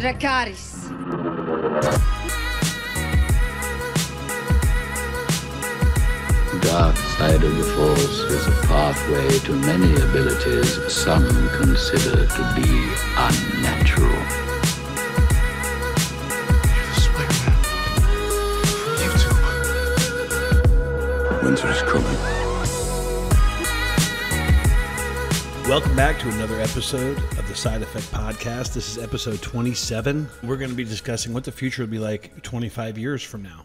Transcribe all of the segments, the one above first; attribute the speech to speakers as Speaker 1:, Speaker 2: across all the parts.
Speaker 1: Dracarys.
Speaker 2: The dark side of the Force is a pathway to many abilities some consider to be unnatural.
Speaker 3: You're the Spider-Man from YouTube.
Speaker 2: Winter is coming.
Speaker 4: Welcome back to another episode of the Side Effect Podcast. This is episode 27. We're going to be discussing what the future will be like 25 years from now.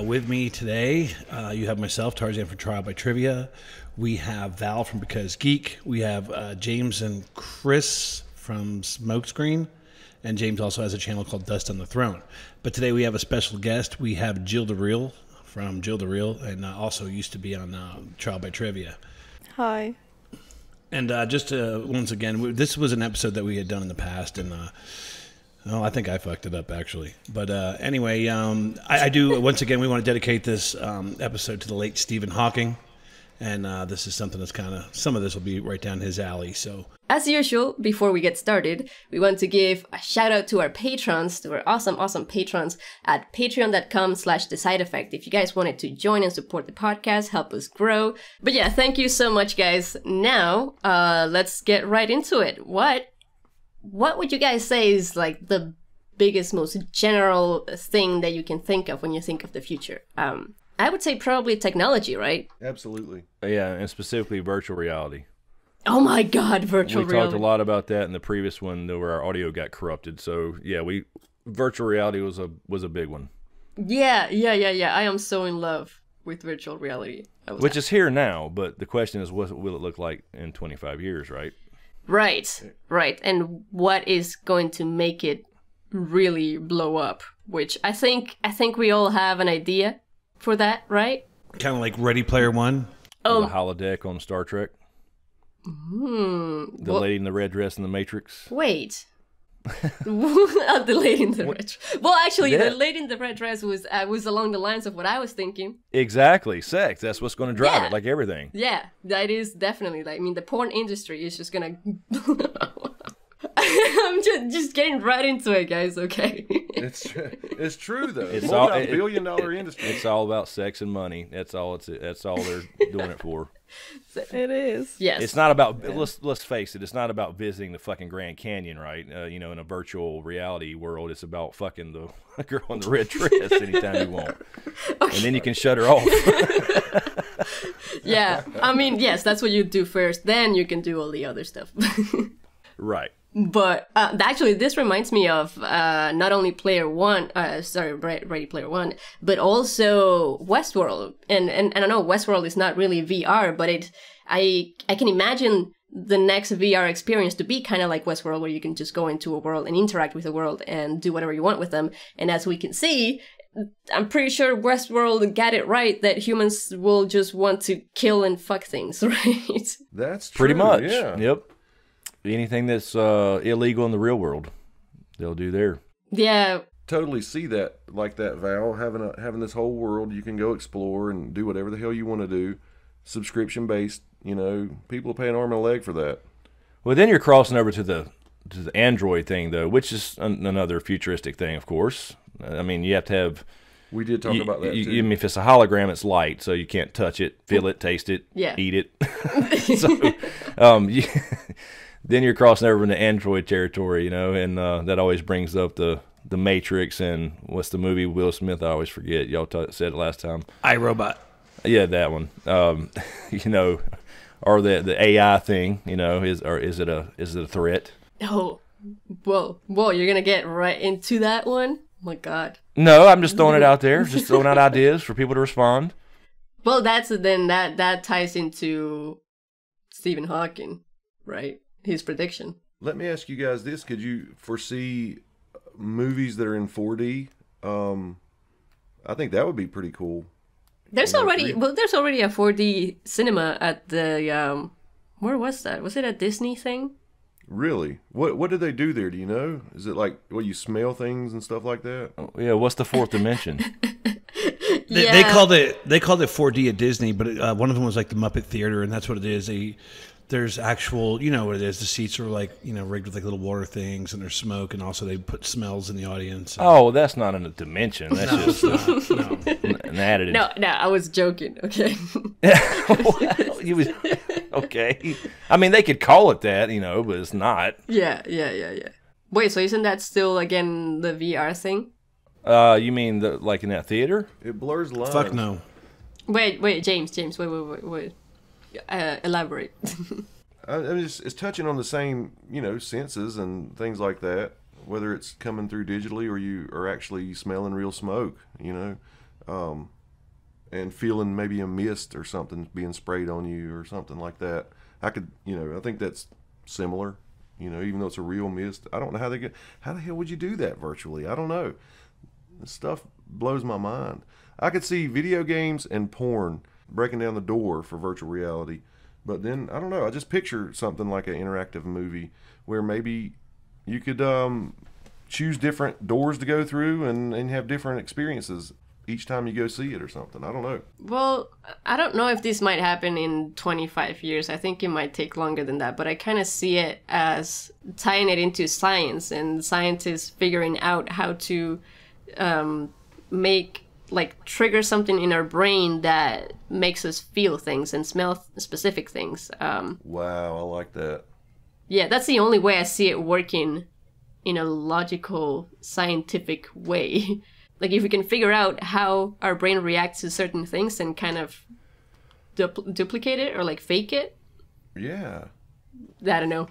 Speaker 4: With me today, you have myself, Tarzan from Trial by Trivia. We have Val from Because Geek. We have James and Chris from Smokescreen. And James also has a channel called Dust on the Throne. But today we have a special guest. We have Jill DeReal from Jill DeReal, and also used to be on Trial by Trivia.
Speaker 5: Hi.
Speaker 4: And just once again, this was an episode that we had done in the past, and I think I fucked it up, actually. But anyway, I do, once again, we want to dedicate this episode to the late Stephen Hawking. And this is something that's some of this will be right down his alley. So,
Speaker 5: as usual, before we get started, we want to give a shout out to our patrons, to our awesome patrons at patreon.com/thesideeffect. If you guys wanted to join and support the podcast, help us grow. But yeah, thank you so much, guys. Now, let's get right into it. What would you guys say is like the biggest, most general thing that you can think of when you think of the future? I would say probably technology, right?
Speaker 6: Absolutely.
Speaker 7: Yeah, and specifically virtual reality.
Speaker 5: Oh my God, virtual reality.
Speaker 7: We talked a lot about that in the previous one, where our audio got corrupted. So yeah, virtual reality was a big one.
Speaker 5: Yeah. I am so in love with virtual reality.
Speaker 7: Which is here now, but the question is, what will it look like in 25 years, right?
Speaker 5: Right. And what is going to make it really blow up? Which I think we all have an idea for that, right?
Speaker 4: kind of like Ready Player One.
Speaker 7: The holodeck on Star Trek. The lady in the red dress in the Matrix.
Speaker 5: Wait. The lady in the red dress. Well, actually, the lady in the red dress was along the lines of what I was thinking.
Speaker 7: Exactly. Sex. That's what's going to drive it, like everything.
Speaker 5: Yeah, that is definitely. I mean, the porn industry is just going to... I'm just getting right into it, guys, okay?
Speaker 6: It's true, though.
Speaker 7: It's
Speaker 6: a billion-dollar industry.
Speaker 7: It's all about sex and money. That's all they're doing it for.
Speaker 5: It is. Yes.
Speaker 7: It's not about, let's face it, it's not about visiting the fucking Grand Canyon, right? In a virtual reality world, it's about fucking the girl in the red dress anytime you want. Okay. And then you can shut her off.
Speaker 5: Yeah. I mean, yes, that's what you do first. Then you can do all the other stuff.
Speaker 7: Right.
Speaker 5: But actually, this reminds me of not only Ready Player One, but also Westworld. And I know Westworld is not really VR, but I can imagine the next VR experience to be kind of like Westworld, where you can just go into a world and interact with the world and do whatever you want with them. And as we can see, I'm pretty sure Westworld got it right that humans will just want to kill and fuck things, right?
Speaker 6: That's true.
Speaker 7: Pretty much.
Speaker 6: Yeah.
Speaker 7: Yep. Anything that's illegal in the real world, they'll do there.
Speaker 5: Yeah.
Speaker 6: Totally see that, like that, Val, having this whole world you can go explore and do whatever the hell you want to do, subscription based. People will pay an arm and a leg for that.
Speaker 7: Well, then you're crossing over to the Android thing, though, which is another futuristic thing, of course. I mean, you have to have. We did talk about that too. I mean, if it's a hologram, it's light, so you can't touch it, feel it, taste it, eat it. So, then you're crossing over into Android territory, and that always brings up the Matrix and what's the movie Will Smith? I always forget. Y'all said it last time.
Speaker 4: iRobot.
Speaker 7: Yeah, that one. Or the AI thing. Is it a threat?
Speaker 5: Oh, whoa! You're gonna get right into that one. Oh my God.
Speaker 7: No, I'm just throwing it out there. Just throwing out ideas for people to respond.
Speaker 5: Well, that ties into Stephen Hawking, right? His prediction.
Speaker 6: Let me ask you guys this: could you foresee movies that are in 4D? I think that would be pretty cool.
Speaker 5: There's already a 4D cinema at the where was that? Was it a Disney thing?
Speaker 6: Really? What did they do there? Do you know? Is it like you smell things and stuff like that?
Speaker 7: Oh, yeah. What's the fourth dimension?
Speaker 4: They called it 4D at Disney, but one of them was like the Muppet Theater, and that's what it is. There's actual, you know what it is. The seats are like, you know, rigged with like little water things, and there's smoke, and also they put smells in the audience.
Speaker 7: Oh, that's not in a dimension. That's just an added.
Speaker 5: No, I was joking. Okay.
Speaker 7: Okay. I mean, they could call it that, you know, but it's not.
Speaker 5: Yeah. Wait, so isn't that still again the VR thing?
Speaker 7: You mean like in that theater?
Speaker 6: It blurs lines.
Speaker 4: Fuck no.
Speaker 5: Wait, James, wait. Elaborate.
Speaker 6: I mean, it's touching on the same, you know, senses and things like that. Whether it's coming through digitally or you are actually smelling real smoke, you know, and feeling maybe a mist or something being sprayed on you or something like that. I think that's similar. You know, even though it's a real mist, I don't know how the hell would you do that virtually? I don't know. This stuff blows my mind. I could see video games and porn breaking down the door for virtual reality. But then, I don't know, I just picture something like an interactive movie where maybe you could choose different doors to go through and have different experiences each time you go see it or something. I don't know.
Speaker 5: Well, I don't know if this might happen in 25 years. I think it might take longer than that. But I kind of see it as tying it into science and scientists figuring out how to trigger something in our brain that makes us feel things and smell specific things.
Speaker 6: Wow, I like that.
Speaker 5: Yeah, that's the only way I see it working in a logical, scientific way. Like, if we can figure out how our brain reacts to certain things and kind of duplicate it or, like, fake it.
Speaker 6: Yeah.
Speaker 5: I don't know.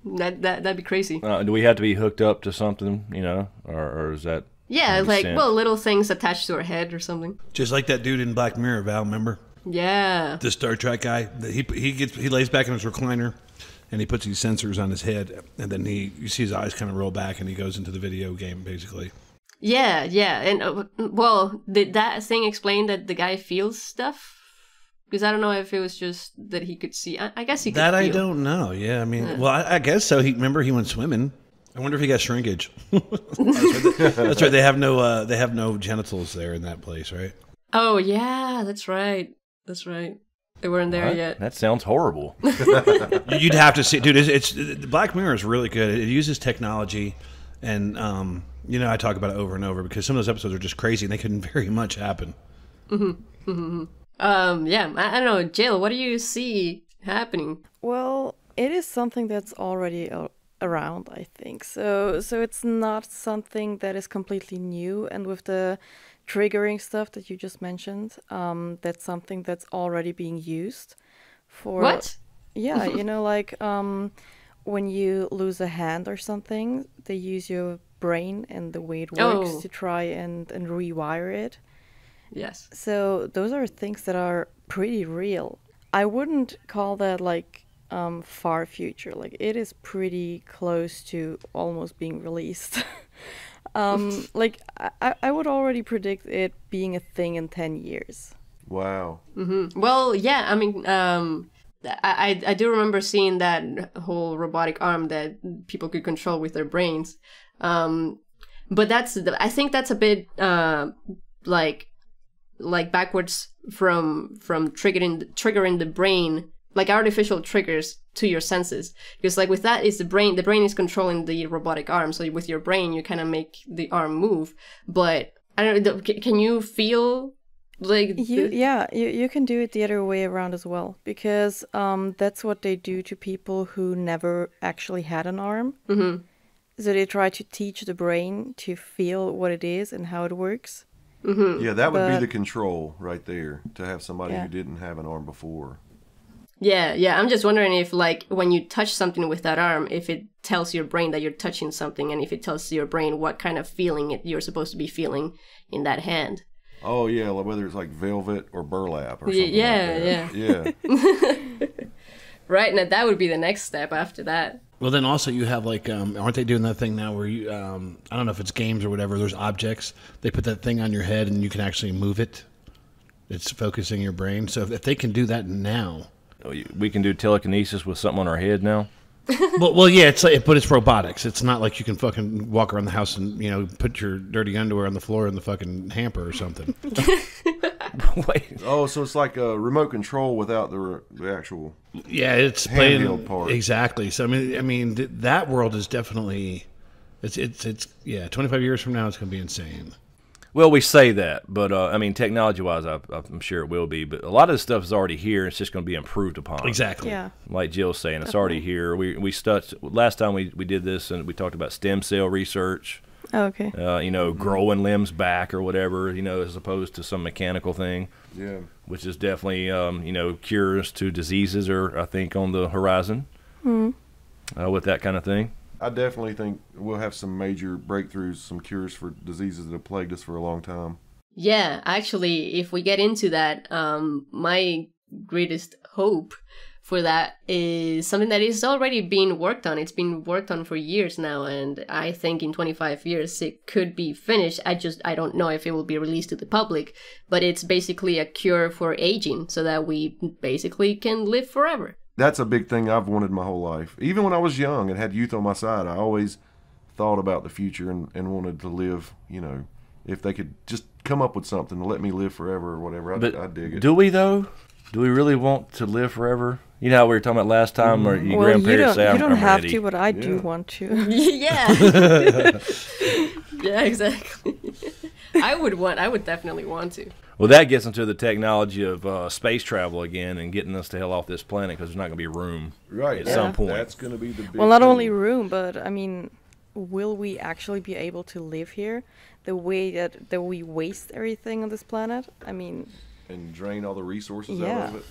Speaker 5: That'd be crazy.
Speaker 7: Do we have to be hooked up to something, you know? Or is that...
Speaker 5: Yeah, like, little things attached to our head or something.
Speaker 4: Just like that dude in Black Mirror, Val, remember?
Speaker 5: Yeah.
Speaker 4: The Star Trek guy. He lays back in his recliner, and he puts these sensors on his head, and then you see his eyes kind of roll back, and he goes into the video game, basically.
Speaker 5: Yeah, and did that thing explain that the guy feels stuff? Because I don't know if it was just that he could see. I guess he could
Speaker 4: that
Speaker 5: feel.
Speaker 4: I don't know. Yeah, I mean, well, I guess so. Remember he went swimming. I wonder if he got shrinkage. That's right. They have no genitals there in that place, right?
Speaker 5: Oh yeah, that's right. They weren't there yet.
Speaker 7: That sounds horrible.
Speaker 4: You'd have to see, dude. It's Black Mirror is really good. It uses technology, and you know, I talk about it over and over because some of those episodes are just crazy and they couldn't very much happen.
Speaker 5: Yeah, I don't know, Jill. What do you see happening?
Speaker 1: Well, it is something that's already around, I think. So it's not something that is completely new. And with the triggering stuff that you just mentioned, that's something that's already being used for.
Speaker 5: What?
Speaker 1: Yeah, you know, like when you lose a hand or something, they use your brain and the way it works to try and rewire it.
Speaker 5: Yes.
Speaker 1: So those are things that are pretty real. I wouldn't call that like far future. Like, it is pretty close to almost being released. Like, I would already predict it being a thing in 10 years.
Speaker 6: Wow.
Speaker 5: Mm-hmm. Well, yeah, I mean, I do remember seeing that whole robotic arm that people could control with their brains. But I think that's a bit like backwards from triggering the brain, like artificial triggers to your senses. Because like with that is the brain is controlling the robotic arm. So with your brain, you kind of make the arm move. But I don't know, can you feel like...
Speaker 1: You can do it the other way around as well. Because that's what they do to people who never actually had an arm.
Speaker 5: Mm-hmm.
Speaker 1: So they try to teach the brain to feel what it is and how it works.
Speaker 5: Mm-hmm.
Speaker 6: Yeah, that would be the control right there, to have somebody who didn't have an arm before.
Speaker 5: Yeah. I'm just wondering if, like, when you touch something with that arm, if it tells your brain that you're touching something, and if it tells your brain what kind of feeling you're supposed to be feeling in that hand.
Speaker 6: Oh, yeah, whether it's like velvet or burlap or something
Speaker 5: Yeah. Right, now that would be the next step after that.
Speaker 4: Well, then also you have like, aren't they doing that thing now where you, I don't know if it's games or whatever, there's objects, they put that thing on your head and you can actually move it. It's focusing your brain. So if they can do that now.
Speaker 7: We can do telekinesis with something on our head now?
Speaker 4: well, yeah, but it's robotics. It's not like you can fucking walk around the house and, you know, put your dirty underwear on the floor in the fucking hamper or something.
Speaker 7: Wait.
Speaker 6: Oh, so it's like a remote control without the actual.
Speaker 4: Yeah, it's
Speaker 6: handheld part.
Speaker 4: Exactly. So I mean, that world is definitely, it's 25 years from now, it's going to be insane.
Speaker 7: Well, we say that, but I mean, technology-wise, I'm sure it will be. But a lot of this stuff is already here. It's just going to be improved upon.
Speaker 4: Exactly.
Speaker 1: Yeah.
Speaker 7: Like Jill's saying, it's already here. We last time we did this, and we talked about stem cell research.
Speaker 1: Oh, okay.
Speaker 7: Growing limbs back or whatever, as opposed to some mechanical thing.
Speaker 6: Yeah.
Speaker 7: Which is definitely, cures to diseases are, I think, on the horizon with that kind of thing.
Speaker 6: I definitely think we'll have some major breakthroughs, some cures for diseases that have plagued us for a long time.
Speaker 5: Yeah, actually, if we get into that, my greatest hope for that is something that is already being worked on. It's been worked on for years now, and I think in 25 years it could be finished. I don't know if it will be released to the public, but it's basically a cure for aging so that we basically can live forever.
Speaker 6: That's a big thing I've wanted my whole life. Even when I was young and had youth on my side, I always thought about the future and wanted to live, if they could just come up with something to let me live forever or whatever, I'd dig it.
Speaker 7: Do we, though? Do we really want to live forever? You know how we were talking about last time, or your grandparents say,
Speaker 1: you don't
Speaker 7: I'm
Speaker 1: have
Speaker 7: ready.
Speaker 1: to, but I do want to.
Speaker 5: Yeah. Yeah, exactly. I would definitely want to.
Speaker 7: Well, that gets into the technology of space travel again and getting us the hell off this planet because there's not going to be room at some point.
Speaker 6: That's going to be the big
Speaker 1: Well, not
Speaker 6: thing.
Speaker 1: only room, but I mean, will we actually be able to live here the way that we waste everything on this planet? I mean,
Speaker 6: and drain all the resources
Speaker 1: Yeah.
Speaker 6: out of it.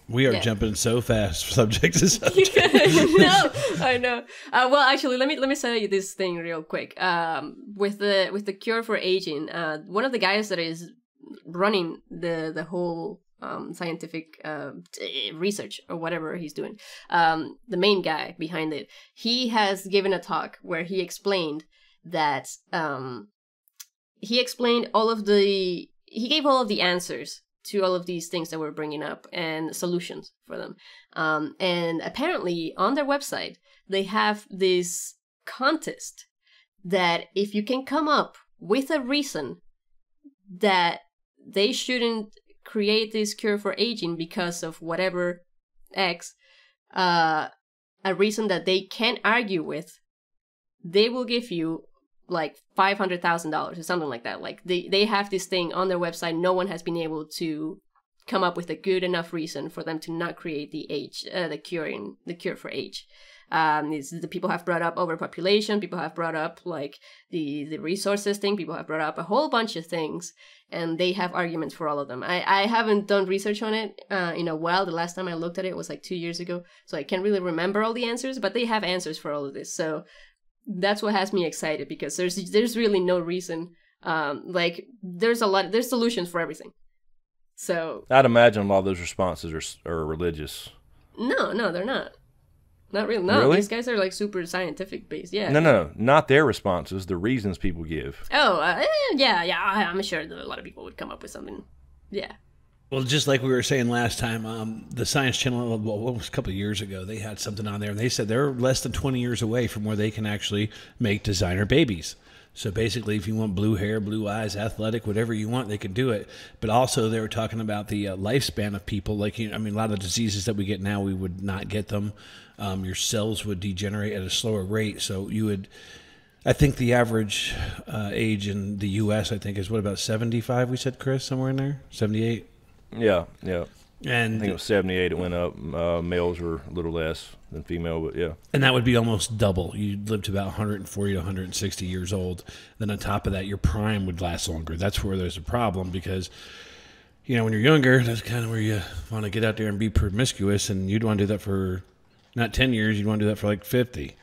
Speaker 4: We are jumping so fast subject to subject.
Speaker 5: No, I know. Well, actually, let me say you this thing real quick. With the cure for aging, one of the guys that is running the whole scientific research or whatever he's doing, the main guy behind it, he has given a talk where he explained that he gave all of the answers to all of these things that we're bringing up and solutions for them. And apparently on their website, they have this contest that if you can come up with a reason that they shouldn't create this cure for aging because of whatever X, a reason that they can't argue with, they will give you like $500,000 or something like that. Like they have this thing on their website. No one has been able to come up with a good enough reason for them to not create the cure for age. The people have brought up overpopulation. People have brought up like the resources thing. People have brought up a whole bunch of things, and they have arguments for all of them. I haven't done research on it in a while. The last time I looked at it was like 2 years ago, so I can't really remember all the answers. But they have answers for all of this. So that's what has me excited, because there's really no reason. There's solutions for everything. So
Speaker 7: I'd imagine a lot of those responses are religious.
Speaker 5: No, they're not. Not really. No,
Speaker 7: Really?
Speaker 5: These guys are like super scientific based. Yeah.
Speaker 7: No, not their responses. The reasons people give.
Speaker 5: Oh, yeah. I'm sure that a lot of people would come up with something. Yeah.
Speaker 4: Well, just like we were saying last time, the Science Channel, what was a couple of years ago, they had something on there, and they said they're less than 20 years away from where they can actually make designer babies. So basically, if you want blue hair, blue eyes, athletic, whatever you want, they can do it. But also, they were talking about the lifespan of people. Like, a lot of the diseases that we get now, we would not get them. Your cells would degenerate at a slower rate. So you would, I think the average age in the U.S., I think, is what, about 75, we said, Chris, somewhere in there? 78?
Speaker 7: Yeah.
Speaker 4: And
Speaker 7: I think it was 78. It went up. Males were a little less than female, but yeah.
Speaker 4: And that would be almost double. You'd live to about 140 to 160 years old. Then on top of that, your prime would last longer. That's where there's a problem, because, when you're younger, that's kind of where you want to get out there and be promiscuous, and you'd want to do that for not 10 years. You'd want to do that for like 50.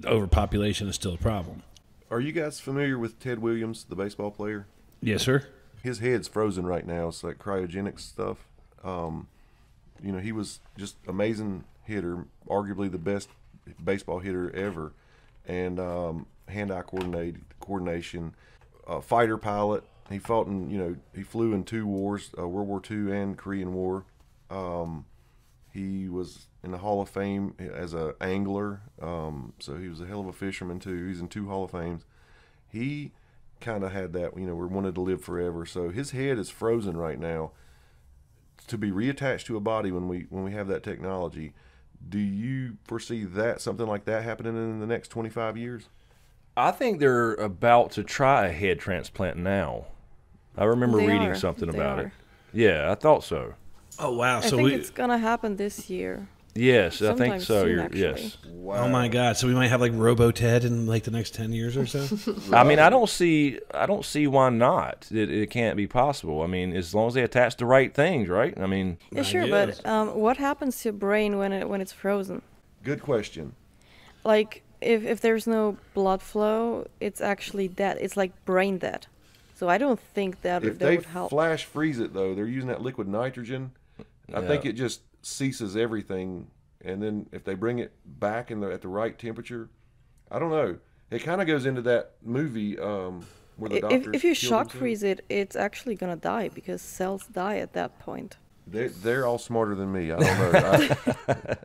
Speaker 4: Overpopulation is still a problem.
Speaker 6: Are you guys familiar with Ted Williams, the baseball player?
Speaker 4: Yes, sir.
Speaker 6: His head's frozen right now. It's like cryogenic stuff. He was just amazing hitter, arguably the best baseball hitter ever, and hand-eye coordination, fighter pilot. He fought he flew in 2 wars, World War II and Korean War. He was in the Hall of Fame as an angler, so he was a hell of a fisherman too. He's in 2 Hall of Fames. He kind of had that, we wanted to live forever. So his head is frozen right now to be reattached to a body when we have that technology. Do you foresee that something like that happening in the next 25 years?
Speaker 7: I think they're about to try a head transplant now. I remember reading something about it. Yeah, I thought so.
Speaker 4: Oh, wow.
Speaker 1: I think it's going to happen this year.
Speaker 7: Yes, I think so.
Speaker 1: Soon,
Speaker 7: yes.
Speaker 6: Wow.
Speaker 4: Oh my God! So we might have like Robo-Ted in like the next 10 years or so.
Speaker 7: I mean, I don't see why not. It can't be possible. I mean, as long as they attach the right things, right? I mean,
Speaker 1: yeah, sure. But what happens to your brain when it's frozen?
Speaker 6: Good question.
Speaker 1: Like if there's no blood flow, it's actually dead. It's like brain dead. So I don't think that
Speaker 6: If
Speaker 1: that
Speaker 6: they
Speaker 1: would help.
Speaker 6: flash freeze it though, they're using that liquid nitrogen. I think it just ceases everything, and then if they bring it back at the right temperature, I don't know. It kind of goes into that movie where the doctors
Speaker 1: If you
Speaker 6: killed
Speaker 1: shock
Speaker 6: themselves.
Speaker 1: freeze it, it's actually gonna die because cells die at that point.
Speaker 6: They're all smarter than me. I don't know.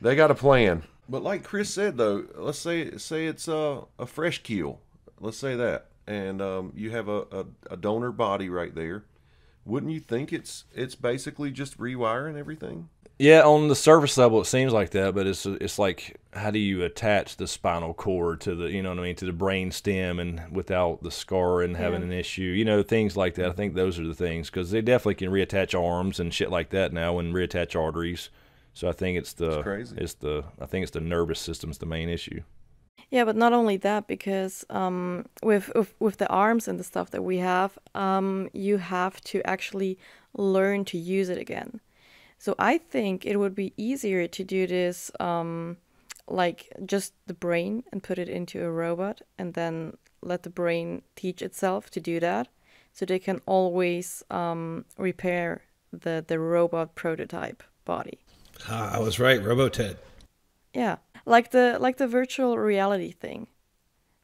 Speaker 6: They got a plan. But like Chris said though, let's say it's a fresh kill. Let's say that, and you have a donor body right there. Wouldn't you think it's basically just rewiring everything?
Speaker 7: yeah, on the surface level, it seems like that, but it's like, how do you attach the spinal cord to the, to the brain stem, and without the scar and having an issue, things like that. I think those are the things, because they definitely can reattach arms and shit like that now, and reattach arteries. So I think it's
Speaker 6: crazy.
Speaker 7: I think it's the nervous system's the main issue.
Speaker 1: Yeah, but not only that, because with the arms and the stuff that we have, you have to actually learn to use it again. So I think it would be easier to do this like just the brain and put it into a robot and then let the brain teach itself to do that, so they can always repair the robot prototype body.
Speaker 4: I was right, Robo-Ted.
Speaker 1: Yeah, like the virtual reality thing.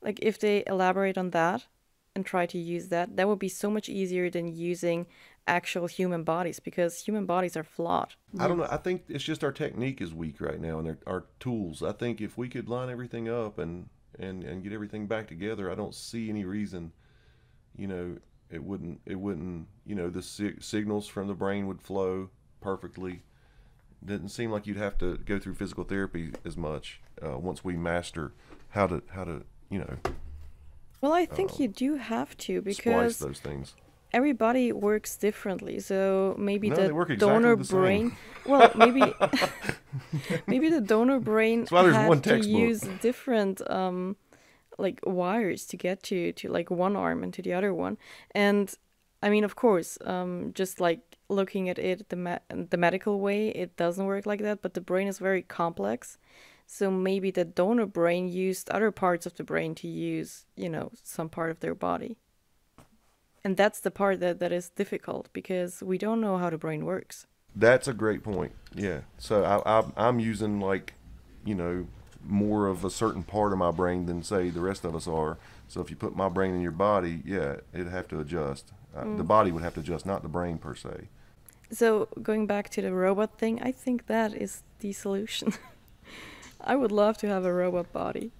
Speaker 1: Like if they elaborate on that and try to use that, that would be so much easier than using actual human bodies, because human bodies are flawed.
Speaker 6: I don't know. I think it's just our technique is weak right now, and our tools. I think if we could line everything up and get everything back together, I don't see any reason, it wouldn't. The signals from the brain would flow perfectly. Doesn't seem like you'd have to go through physical therapy as much once we master how to
Speaker 1: Well, I think you do have to,
Speaker 6: splice
Speaker 1: because
Speaker 6: those things.
Speaker 1: everybody works differently. So maybe
Speaker 6: No,
Speaker 1: the
Speaker 6: they work exactly
Speaker 1: donor
Speaker 6: the same.
Speaker 1: brain. Well, maybe the donor brain
Speaker 6: That's why there's
Speaker 1: had
Speaker 6: one
Speaker 1: to
Speaker 6: textbook.
Speaker 1: use different like wires to get to like one arm and to the other one. And I mean, of course, just like looking at it the medical way, it doesn't work like that. But the brain is very complex. So maybe the donor brain used other parts of the brain to use, some part of their body. And that's the part that is difficult, because we don't know how the brain works.
Speaker 6: That's a great point. Yeah. So I'm using more of a certain part of my brain than say the rest of us are. So if you put my brain in your body, yeah, it'd have to adjust. The body would have to adjust, not the brain per se.
Speaker 1: So going back to the robot thing, I think that is the solution. I would love to have a robot body.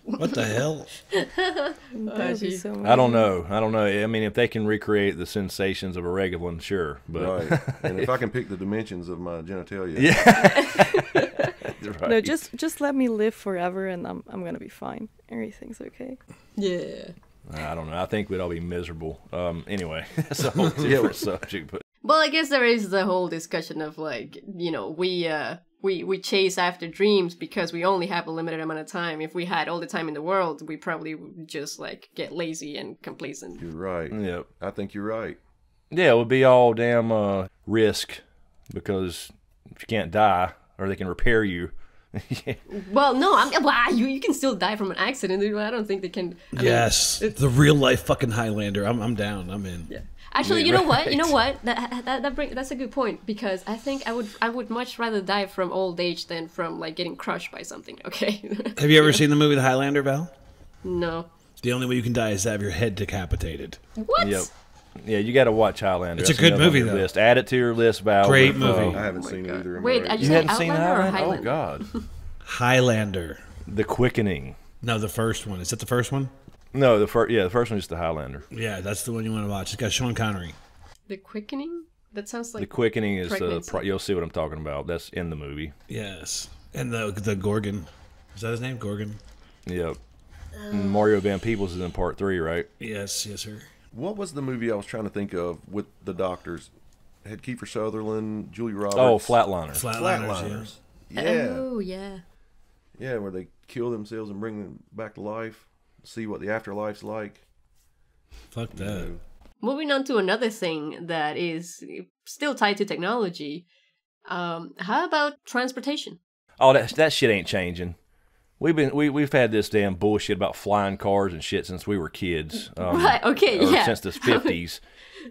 Speaker 4: What the hell?
Speaker 1: That would be so
Speaker 7: I don't know. I mean, if they can recreate the sensations of a regular one, sure. But
Speaker 6: Right. And if I can pick the dimensions of my genitalia.
Speaker 7: right.
Speaker 1: No, just let me live forever, and I'm gonna be fine. Everything's okay.
Speaker 5: Yeah.
Speaker 7: I don't know. I think we'd all be miserable. Anyway, that's a whole different subject. But
Speaker 5: Well, I guess there is the whole discussion of like, we chase after dreams because we only have a limited amount of time. If we had all the time in the world, we probably would just like get lazy and complacent.
Speaker 6: You're right.
Speaker 7: Yep.
Speaker 6: I think you're right.
Speaker 7: Yeah, it would be all damn risk, because if you can't die, or they can repair you.
Speaker 5: Well, no, you can still die from an accident. Dude. I don't think they can. I mean,
Speaker 4: The real life fucking Highlander. I'm down. I'm in.
Speaker 5: Yeah. Actually, you know what? That's a good point, because I think I would much rather die from old age than from like getting crushed by something. Okay.
Speaker 4: Have you ever seen the movie The Highlander, Val?
Speaker 5: No.
Speaker 4: The only way you can die is to have your head decapitated.
Speaker 5: What?
Speaker 7: Yep. Yeah, you got to watch Highlander.
Speaker 4: It's a
Speaker 7: That's
Speaker 4: good
Speaker 7: another on
Speaker 4: movie,
Speaker 7: your
Speaker 4: though.
Speaker 7: list. Add it to your list, Val.
Speaker 4: Great movie.
Speaker 6: I haven't seen it either.
Speaker 5: Wait, I
Speaker 7: You
Speaker 5: just
Speaker 7: hadn't
Speaker 5: said
Speaker 7: seen
Speaker 5: Outlander or
Speaker 7: Highlander?
Speaker 5: Highlander?
Speaker 7: Oh God.
Speaker 4: Highlander.
Speaker 7: The Quickening.
Speaker 4: No, the first one. Is that the first one?
Speaker 7: No, the first one is the Highlander.
Speaker 4: Yeah, that's the one you want to watch. It's got Sean Connery.
Speaker 5: The Quickening? That sounds like
Speaker 7: The Quickening is
Speaker 5: pregnancy.
Speaker 7: you'll see what I'm talking about. That's in the movie.
Speaker 4: Yes, and the Gorgon. Is that his name, Gorgon?
Speaker 7: Yep. And Mario Van Peebles is in part 3, right?
Speaker 4: Yes, sir.
Speaker 6: What was the movie I was trying to think of with the doctors? It had Kiefer Sutherland, Julia Roberts.
Speaker 7: Oh, Flatliners.
Speaker 4: Flatliners.
Speaker 6: Yeah.
Speaker 5: Oh, yeah.
Speaker 6: Yeah, where they kill themselves and bring them back to life. See what the afterlife's like.
Speaker 4: Fuck that.
Speaker 5: Moving on to another thing that is still tied to technology. How about transportation?
Speaker 7: Oh, that shit ain't changing. We've had this damn bullshit about flying cars and shit since we were kids.
Speaker 5: Right, okay,
Speaker 7: or
Speaker 5: yeah.
Speaker 7: since the 50s.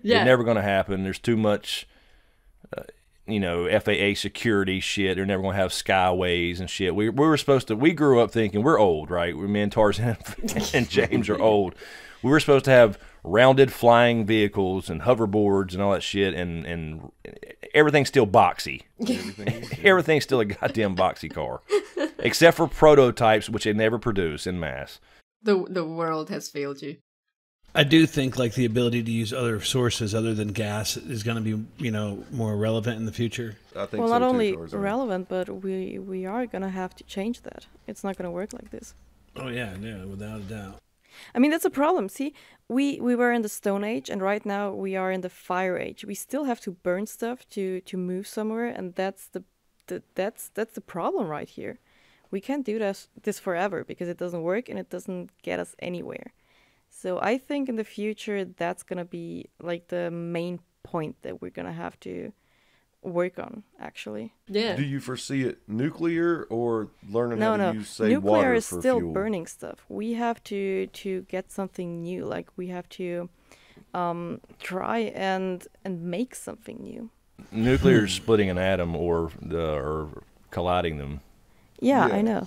Speaker 5: Yeah.
Speaker 7: It's never going to happen. There's too much, FAA security shit. They're never going to have skyways and shit. We grew up thinking, we're old, right? Me and Tarzan and James are old. We were supposed to have rounded flying vehicles and hoverboards and all that shit, and everything's still boxy. Everything's still a goddamn boxy car. Except for prototypes, which they never produce in mass.
Speaker 5: The world has failed you.
Speaker 4: I do think like the ability to use other sources other than gas is going to be, more relevant in the future.
Speaker 6: I think
Speaker 1: Well,
Speaker 6: so
Speaker 1: not
Speaker 6: too,
Speaker 1: only
Speaker 6: Tarzan.
Speaker 1: relevant, but we are gonna have to change that. It's not gonna work like this.
Speaker 4: Oh yeah, without a doubt.
Speaker 1: I mean, that's a problem. See, we were in the Stone Age, and right now we are in the Fire Age. We still have to burn stuff to move somewhere, and that's the problem right here. We can't do this forever because it doesn't work and it doesn't get us anywhere. So I think in the future that's gonna be like the main point that we're gonna have to work on, actually.
Speaker 5: Yeah.
Speaker 6: Do you foresee it nuclear or learning
Speaker 1: No,
Speaker 6: how
Speaker 1: no.
Speaker 6: to use, say,
Speaker 1: Nuclear
Speaker 6: water
Speaker 1: is
Speaker 6: for
Speaker 1: still
Speaker 6: fuel?
Speaker 1: burning stuff. We have to get something new. Like we have to try and make something new.
Speaker 7: Nuclear is splitting an atom or colliding them.
Speaker 1: Yeah,
Speaker 6: Yeah.
Speaker 1: I know.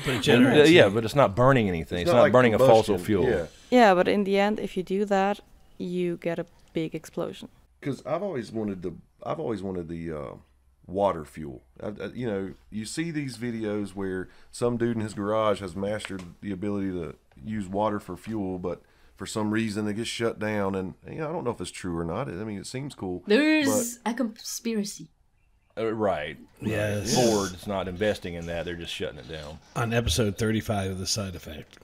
Speaker 4: But it generates.
Speaker 7: But it's not burning anything. It's not
Speaker 6: like
Speaker 7: burning a fossil
Speaker 6: combustion,
Speaker 7: fuel.
Speaker 6: Yeah,
Speaker 1: Yeah, but in the end, if you do that, you get a big explosion.
Speaker 6: because I've always wanted the water fuel. You see these videos where some dude in his garage has mastered the ability to use water for fuel, but for some reason they get shut down. And I don't know if it's true or not. I mean, it seems cool.
Speaker 5: There's a conspiracy.
Speaker 7: Right.
Speaker 4: Yes.
Speaker 7: Ford's not investing in that. They're just shutting it down.
Speaker 4: On episode 35 of The Side Effect.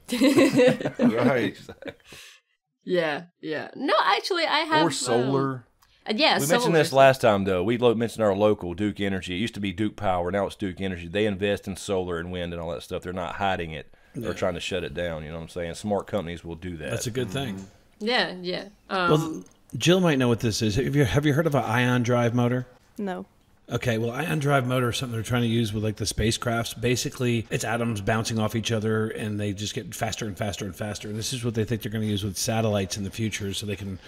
Speaker 6: Right.
Speaker 5: Yeah. No, actually, I have...
Speaker 6: Or solar.
Speaker 5: Yeah,
Speaker 7: We
Speaker 5: solar.
Speaker 7: mentioned this last time, though. We mentioned our local Duke Energy. It used to be Duke Power. Now it's Duke Energy. They invest in solar and wind and all that stuff. They're not hiding it or trying to shut it down. You know what I'm saying? Smart companies will do that.
Speaker 4: That's a good thing.
Speaker 5: Yeah.
Speaker 4: Well, Jill might know what this is. Have you heard of an ion drive motor?
Speaker 1: No.
Speaker 4: Okay, well, ion drive motor is something they're trying to use with like the spacecrafts. Basically, it's atoms bouncing off each other, and they just get faster and faster and faster. And this is what they think they're going to use with satellites in the future, so they can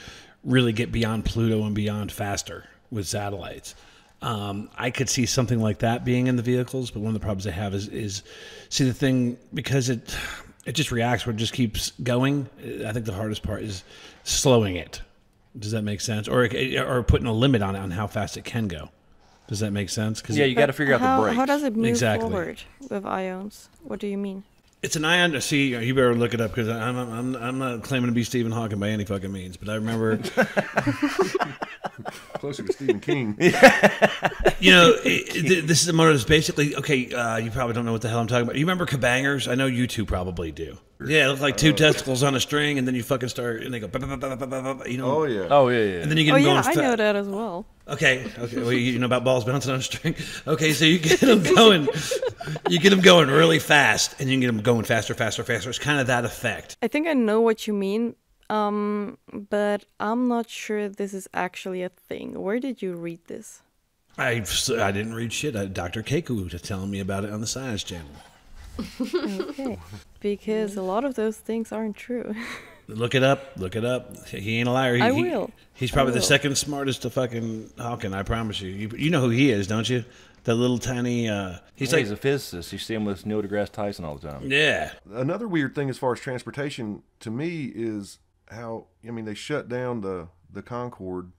Speaker 4: really get beyond Pluto and beyond faster with satellites. I could see something like that being in the vehicles, but one of the problems they have is see the thing, because it just reacts where it just keeps going. I think the hardest part is slowing it. Does that make sense? Or putting a limit on how fast it can go. Does that make sense?
Speaker 7: Yeah, you got to figure out the brakes.
Speaker 1: How does it move
Speaker 4: Exactly.
Speaker 1: forward with ions? What do you mean?
Speaker 4: It's an ion. See, you better look it up because I'm not claiming to be Stephen Hawking by any fucking means, but I remember,
Speaker 6: Closer to Stephen King.
Speaker 4: this is a motor that's basically okay. You probably don't know what the hell I'm talking about. You remember kabangers? I know you two probably do. Yeah, it looks like two testicles on a string, and then you fucking start, and they go,
Speaker 6: Oh, yeah.
Speaker 7: Oh, yeah.
Speaker 4: and then you get
Speaker 1: Oh
Speaker 4: them
Speaker 1: yeah,
Speaker 4: going.
Speaker 1: I know that as well.
Speaker 4: Okay. Well, you know about balls bouncing on a string. Okay, so you get them going. You get them going really fast, and you can get them going faster. It's kind of that effect.
Speaker 1: I think I know what you mean, but I'm not sure this is actually a thing. Where did you read this?
Speaker 4: I didn't read shit. Dr. Keiko was telling me about it on the Science Channel.
Speaker 1: Okay. Because a lot of those things aren't true.
Speaker 4: Look it up. He ain't a liar.
Speaker 1: I will.
Speaker 4: He's probably
Speaker 1: I
Speaker 4: the
Speaker 1: will.
Speaker 4: second smartest to fucking Hawking, I promise you. You know who he is, don't you? That little tiny, he's like,
Speaker 7: He's a physicist. You see him with Neil deGrasse Tyson all the time.
Speaker 4: yeah.
Speaker 6: Another weird thing as far as transportation to me is how, they shut down the Concorde,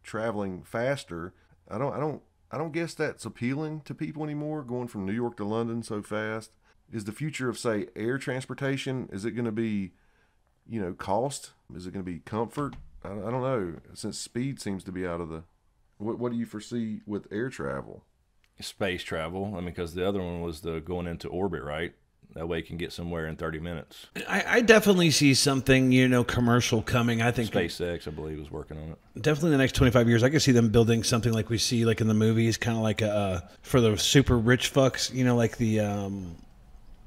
Speaker 6: traveling faster. I don't guess that's appealing to people anymore, going from New York to London so fast. is the future of, say, air transportation? Is it going to be, cost? Is it going to be comfort? I don't know. Since speed seems to be out of the... What do you foresee with air travel?
Speaker 7: Space travel. I mean, because the other one was the going into orbit, right? That way you can get somewhere in 30 minutes.
Speaker 4: I definitely see something, commercial coming. I think
Speaker 7: SpaceX, I believe, is working on it.
Speaker 4: Definitely in the next 25 years, I could see them building something like we see like in the movies, kind of like for the super rich fucks, like the,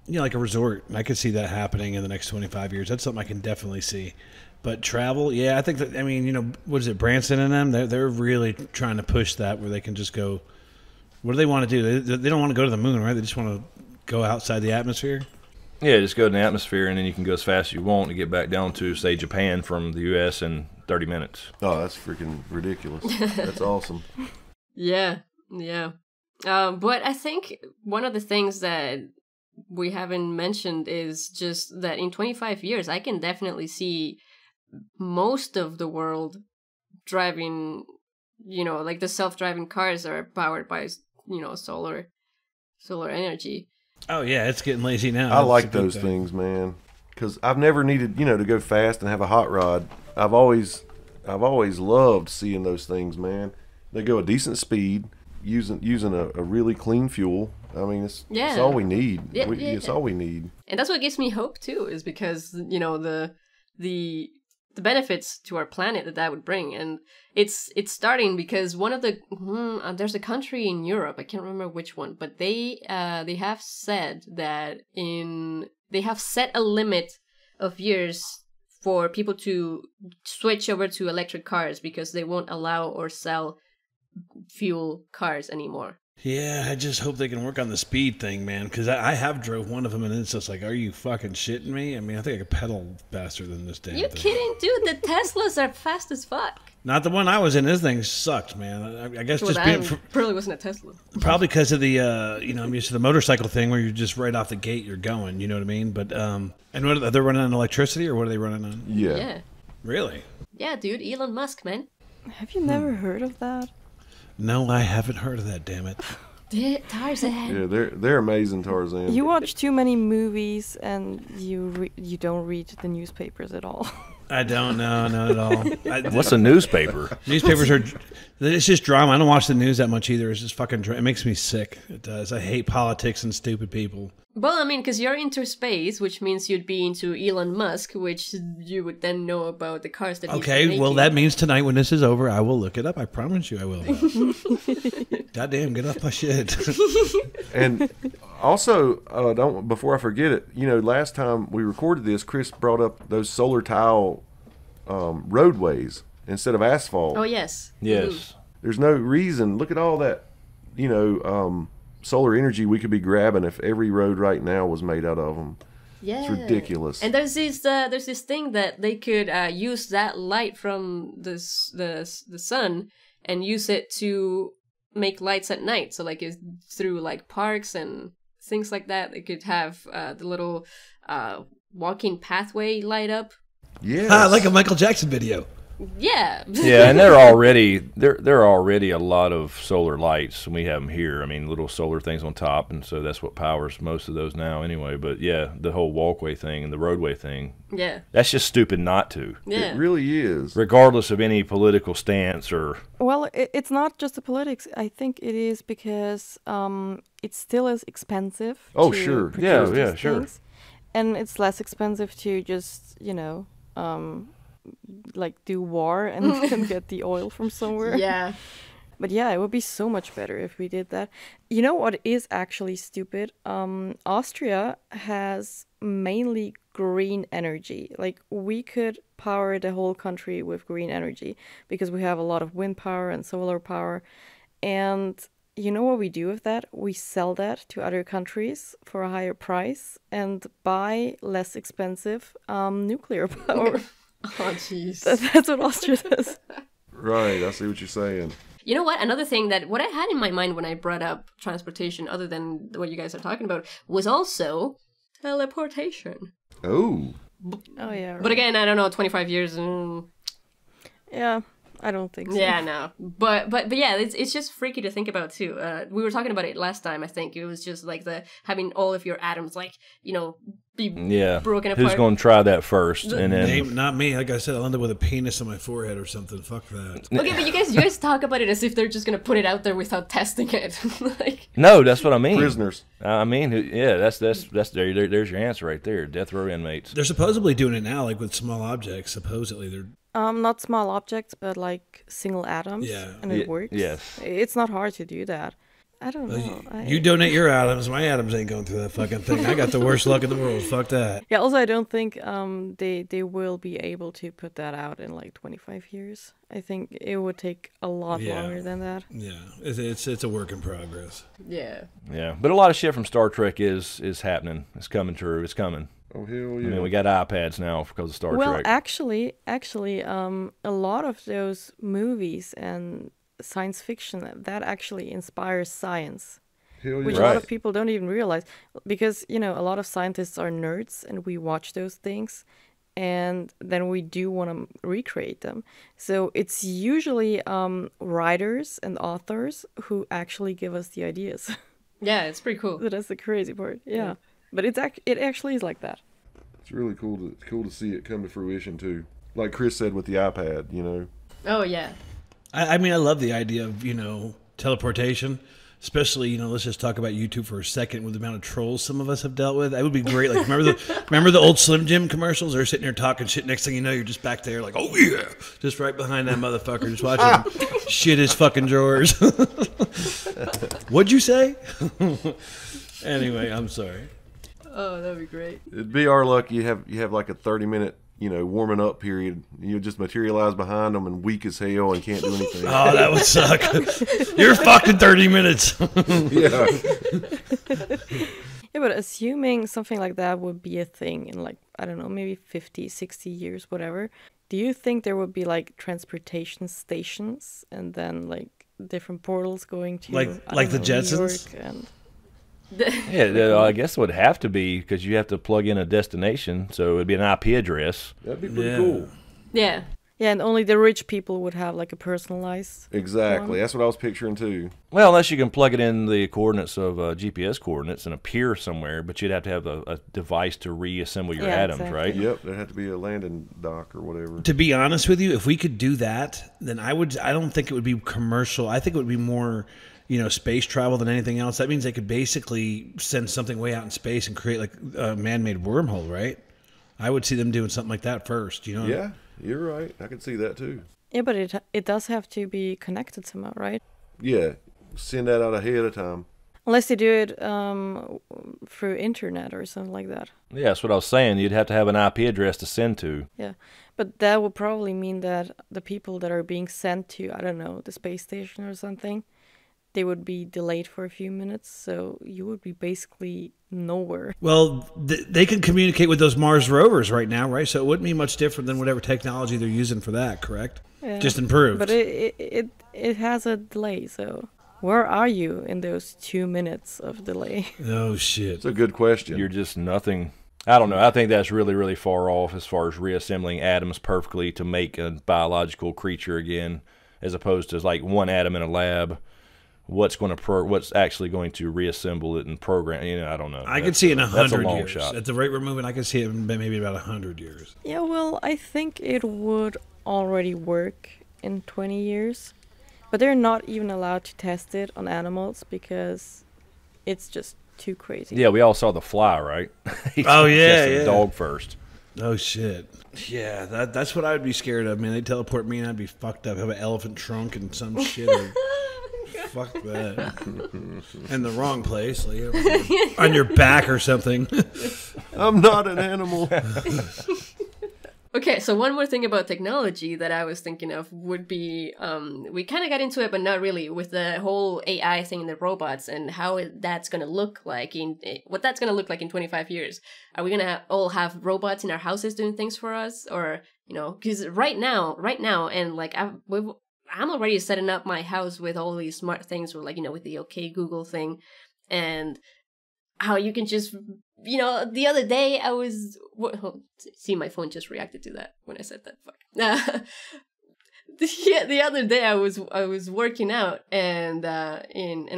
Speaker 4: like a resort. I could see that happening in the next 25 years. That's something I can definitely see. But travel, yeah, I think that, what is it, Branson and them? They're really trying to push that where they can just go, what do they want to do? They don't want to go to the moon, right? They just want to go outside the atmosphere?
Speaker 7: Yeah, just go in the atmosphere, and then you can go as fast as you want to get back down to, say, Japan from the U.S. in 30 minutes.
Speaker 6: Oh, that's freaking ridiculous. That's awesome.
Speaker 5: Yeah. But I think one of the things that we haven't mentioned is just that in 25 years, I can definitely see most of the world driving, like the self-driving cars are powered by, solar energy.
Speaker 4: Oh yeah, it's getting lazy now.
Speaker 6: I like those things, man, because I've never needed, to go fast and have a hot rod. I've always loved seeing those things, man. They go a decent speed using a really clean fuel. I mean, it's all we need. It's all we need.
Speaker 5: And that's what gives me hope too, is because the benefits to our planet that would bring, and it's starting because one of the there's a country in Europe, I can't remember which one, but they have said that they have set a limit of years for people to switch over to electric cars because they won't allow or sell fuel cars anymore.
Speaker 4: Yeah, I just hope they can work on the speed thing, man, because I have drove one of them, and it's just like, are you fucking shitting me? I mean, I think I could pedal faster than this damn
Speaker 5: You
Speaker 4: thing.
Speaker 5: kidding, dude? The Teslas are fast as fuck.
Speaker 4: Not the one I was in. This thing sucked, man. I guess
Speaker 5: Well,
Speaker 4: just
Speaker 5: that probably wasn't a Tesla.
Speaker 4: probably because of the, I'm used to the motorcycle thing where you're just right off the gate, you're going, you know what I mean? But, and what are they running on electricity, or what are they running on?
Speaker 5: Yeah.
Speaker 4: Really?
Speaker 5: Yeah, dude, Elon Musk, man.
Speaker 1: Have you never heard of that?
Speaker 4: No, I haven't heard of that, damn it.
Speaker 5: Tarzan.
Speaker 6: Yeah, they're amazing, Tarzan.
Speaker 1: You watch too many movies and you don't read the newspapers at all.
Speaker 4: I don't know, not at all.
Speaker 7: What's a newspaper?
Speaker 4: Newspapers it's just drama. I don't watch the news that much either. It's just fucking, it makes me sick. It does. I hate politics and stupid people.
Speaker 5: Well, I mean, because you're into space, which means you'd be into Elon Musk, which you would then know about the cars that he's making.
Speaker 4: Well, that means tonight when this is over, I will look it up. I promise you I will. Goddamn, get off my shit.
Speaker 6: And also, before I forget it, last time we recorded this, Chris brought up those solar tile roadways instead of asphalt.
Speaker 5: Oh, yes.
Speaker 7: Yes.
Speaker 5: Mm-hmm.
Speaker 6: There's no reason. Look at all that, solar energy we could be grabbing if every road right now was made out of them.
Speaker 5: Yeah.
Speaker 6: It's ridiculous.
Speaker 5: And there's this thing that they could use that light from the sun and use it to make lights at night. So like through like parks and things like that, they could have the little walking pathway light up.
Speaker 6: Yeah,
Speaker 4: like a Michael Jackson video.
Speaker 5: Yeah.
Speaker 7: Yeah, and there are already a lot of solar lights, and we have them here. I mean, little solar things on top, and so that's what powers most of those now anyway. But yeah, the whole walkway thing and the roadway thing,
Speaker 5: Yeah.
Speaker 7: that's just stupid not to.
Speaker 5: Yeah.
Speaker 6: It really is.
Speaker 7: Regardless of any political stance or...
Speaker 1: Well, it's not just the politics. I think it is because it still is expensive.
Speaker 6: Oh,
Speaker 1: to
Speaker 6: sure.
Speaker 1: produce
Speaker 7: Yeah,
Speaker 1: these
Speaker 7: sure.
Speaker 1: things. And it's less expensive to just, like do war and get the oil from somewhere.
Speaker 5: Yeah.
Speaker 1: But yeah, it would be so much better if we did that. You know what is actually stupid? Austria has mainly green energy. Like, we could power the whole country with green energy because we have a lot of wind power and solar power. And you know what we do with that? We sell that to other countries for a higher price and buy less expensive nuclear power.
Speaker 5: Oh, jeez.
Speaker 1: That's what Austria does.
Speaker 6: Right, I see what you're saying.
Speaker 5: You know what? Another thing that what I had in my mind when I brought up transportation, other than what you guys are talking about, was also teleportation.
Speaker 6: Oh.
Speaker 1: Oh, yeah.
Speaker 5: But again, I don't know, 25 years.
Speaker 1: Yeah. I don't think so.
Speaker 5: Yeah, no. But yeah, it's just freaky to think about too. We were talking about it last time. I think it was just like the having all of your atoms like be broken apart.
Speaker 7: Who's going to try that first? And then
Speaker 4: not me. Like I said, I'll end up with a penis on my forehead or something. Fuck that.
Speaker 5: Okay, but you guys talk about it as if they're just gonna put it out there without testing it. Like,
Speaker 7: no, that's what I mean.
Speaker 6: Prisoners.
Speaker 7: I mean, yeah, that's there's your answer right there. Death row inmates.
Speaker 4: They're supposedly doing it now, like with small objects. Supposedly they're.
Speaker 1: Not small objects, but like single atoms.
Speaker 4: Yeah.
Speaker 1: And it works.
Speaker 7: Yes.
Speaker 1: It's not hard to do that. I don't know.
Speaker 4: You donate your atoms. My atoms ain't going through that fucking thing. I got the worst luck in the world. Fuck that.
Speaker 1: Yeah. Also, I don't think they will be able to put that out in like 25 years. I think it would take a lot longer than that.
Speaker 4: Yeah, it's a work in progress.
Speaker 5: yeah.
Speaker 7: Yeah, but a lot of shit from Star Trek is happening. It's coming true. It's coming.
Speaker 6: Oh hell yeah!
Speaker 7: I mean, we got iPads now because of Star
Speaker 1: Well,
Speaker 7: Trek.
Speaker 1: actually, a lot of those movies and science fiction that actually inspires science,
Speaker 6: Hell yeah.
Speaker 1: which a lot of people don't even realize, because a lot of scientists are nerds and we watch those things, and then we do want to recreate them. So it's usually writers and authors who actually give us the ideas.
Speaker 5: Yeah, it's pretty cool.
Speaker 1: That's the crazy part. Yeah. But it actually is like that.
Speaker 6: It's really cool to see it come to fruition too. Like Chris said with the iPad,
Speaker 5: Oh yeah.
Speaker 4: I mean, I love the idea of teleportation. Especially, let's just talk about YouTube for a second with the amount of trolls some of us have dealt with. That would be great. Like, remember the old Slim Jim commercials? They're sitting there talking shit. Next thing you know, you're just back there like, oh yeah, just right behind that motherfucker, just watching him shit his fucking drawers. What'd you say? Anyway, I'm sorry.
Speaker 5: Oh, that'd be great.
Speaker 6: It'd be our luck. You have like a 30-minute, warming up period. You just materialize behind them and weak as hell and can't do anything.
Speaker 4: Oh, that would suck. You're fucked in 30 minutes.
Speaker 6: Yeah.
Speaker 1: Yeah, but assuming something like that would be a thing in like, I don't know, maybe 50, 60 years, whatever, do you think there would be like transportation stations and then like different portals going to
Speaker 4: like the Jetsons?
Speaker 1: New York and...
Speaker 7: Yeah, I guess it would have to be because you have to plug in a destination, so it'd be an IP address.
Speaker 6: That'd be pretty cool.
Speaker 5: Yeah.
Speaker 1: Yeah, and only the rich people would have like a personalized
Speaker 6: Exactly.
Speaker 1: one.
Speaker 6: That's what I was picturing too.
Speaker 7: Well, unless you can plug it in the coordinates of GPS coordinates and appear somewhere, but you'd have to have a device to reassemble your atoms,
Speaker 1: exactly.
Speaker 7: right?
Speaker 6: Yep, there'd have to be a landing dock or whatever.
Speaker 4: To be honest with you, if we could do that, then I don't think it would be commercial. I think it would be more, space travel than anything else. That means they could basically send something way out in space and create like a man-made wormhole, right? I would see them doing something like that first,
Speaker 6: Yeah, you're right. I can see that too.
Speaker 1: Yeah, but it does have to be connected somehow, right?
Speaker 6: Yeah, send that out ahead of time.
Speaker 1: Unless they do it through internet or something like that.
Speaker 7: Yeah, that's what I was saying. You'd have to have an IP address to send to.
Speaker 1: Yeah, but that would probably mean that the people that are being sent to, I don't know, the space station or something, they would be delayed for a few minutes, so you would be basically nowhere.
Speaker 4: Well, they can communicate with those Mars rovers right now, right? So it wouldn't be much different than whatever technology they're using for that, correct?
Speaker 1: Yeah.
Speaker 4: Just improved.
Speaker 1: But it has a delay, so where are you in those 2 minutes of delay?
Speaker 4: Oh, shit.
Speaker 6: It's a good question.
Speaker 7: You're just nothing. I don't know. I think that's really, really far off as far as reassembling atoms perfectly to make a biological creature again, as opposed to like one atom in a lab. What's actually going to reassemble it and program? I don't know.
Speaker 4: I could see it in 100
Speaker 7: that's a long
Speaker 4: years.
Speaker 7: shot.
Speaker 4: At the rate we're moving, I could see it in maybe about 100 years.
Speaker 1: Yeah, well, I think it would already work in 20 years. But they're not even allowed to test it on animals because it's just too crazy.
Speaker 7: Yeah, we all saw The Fly, right?
Speaker 4: Oh, yeah,
Speaker 7: Tested
Speaker 4: yeah.
Speaker 7: the dog first.
Speaker 4: Oh, shit. Yeah, that's what I would be scared of, man. They teleport me and I'd be fucked up. Have an elephant trunk and some shit. Fuck that. In the wrong place. Like, on your back or something.
Speaker 6: I'm not an animal.
Speaker 5: Okay, so one more thing about technology that I was thinking of would be, we kind of got into it, but not really, with the whole AI thing in the robots and how that's going to look like what that's going to look like in 25 years. Are we going to all have robots in our houses doing things for us? Or, because right now, and like I'm already setting up my house with all these smart things, or like, with the OK Google thing, and how you can just, the other day I was, see, my phone just reacted to that when I said that, fuck. the other day I was working out, and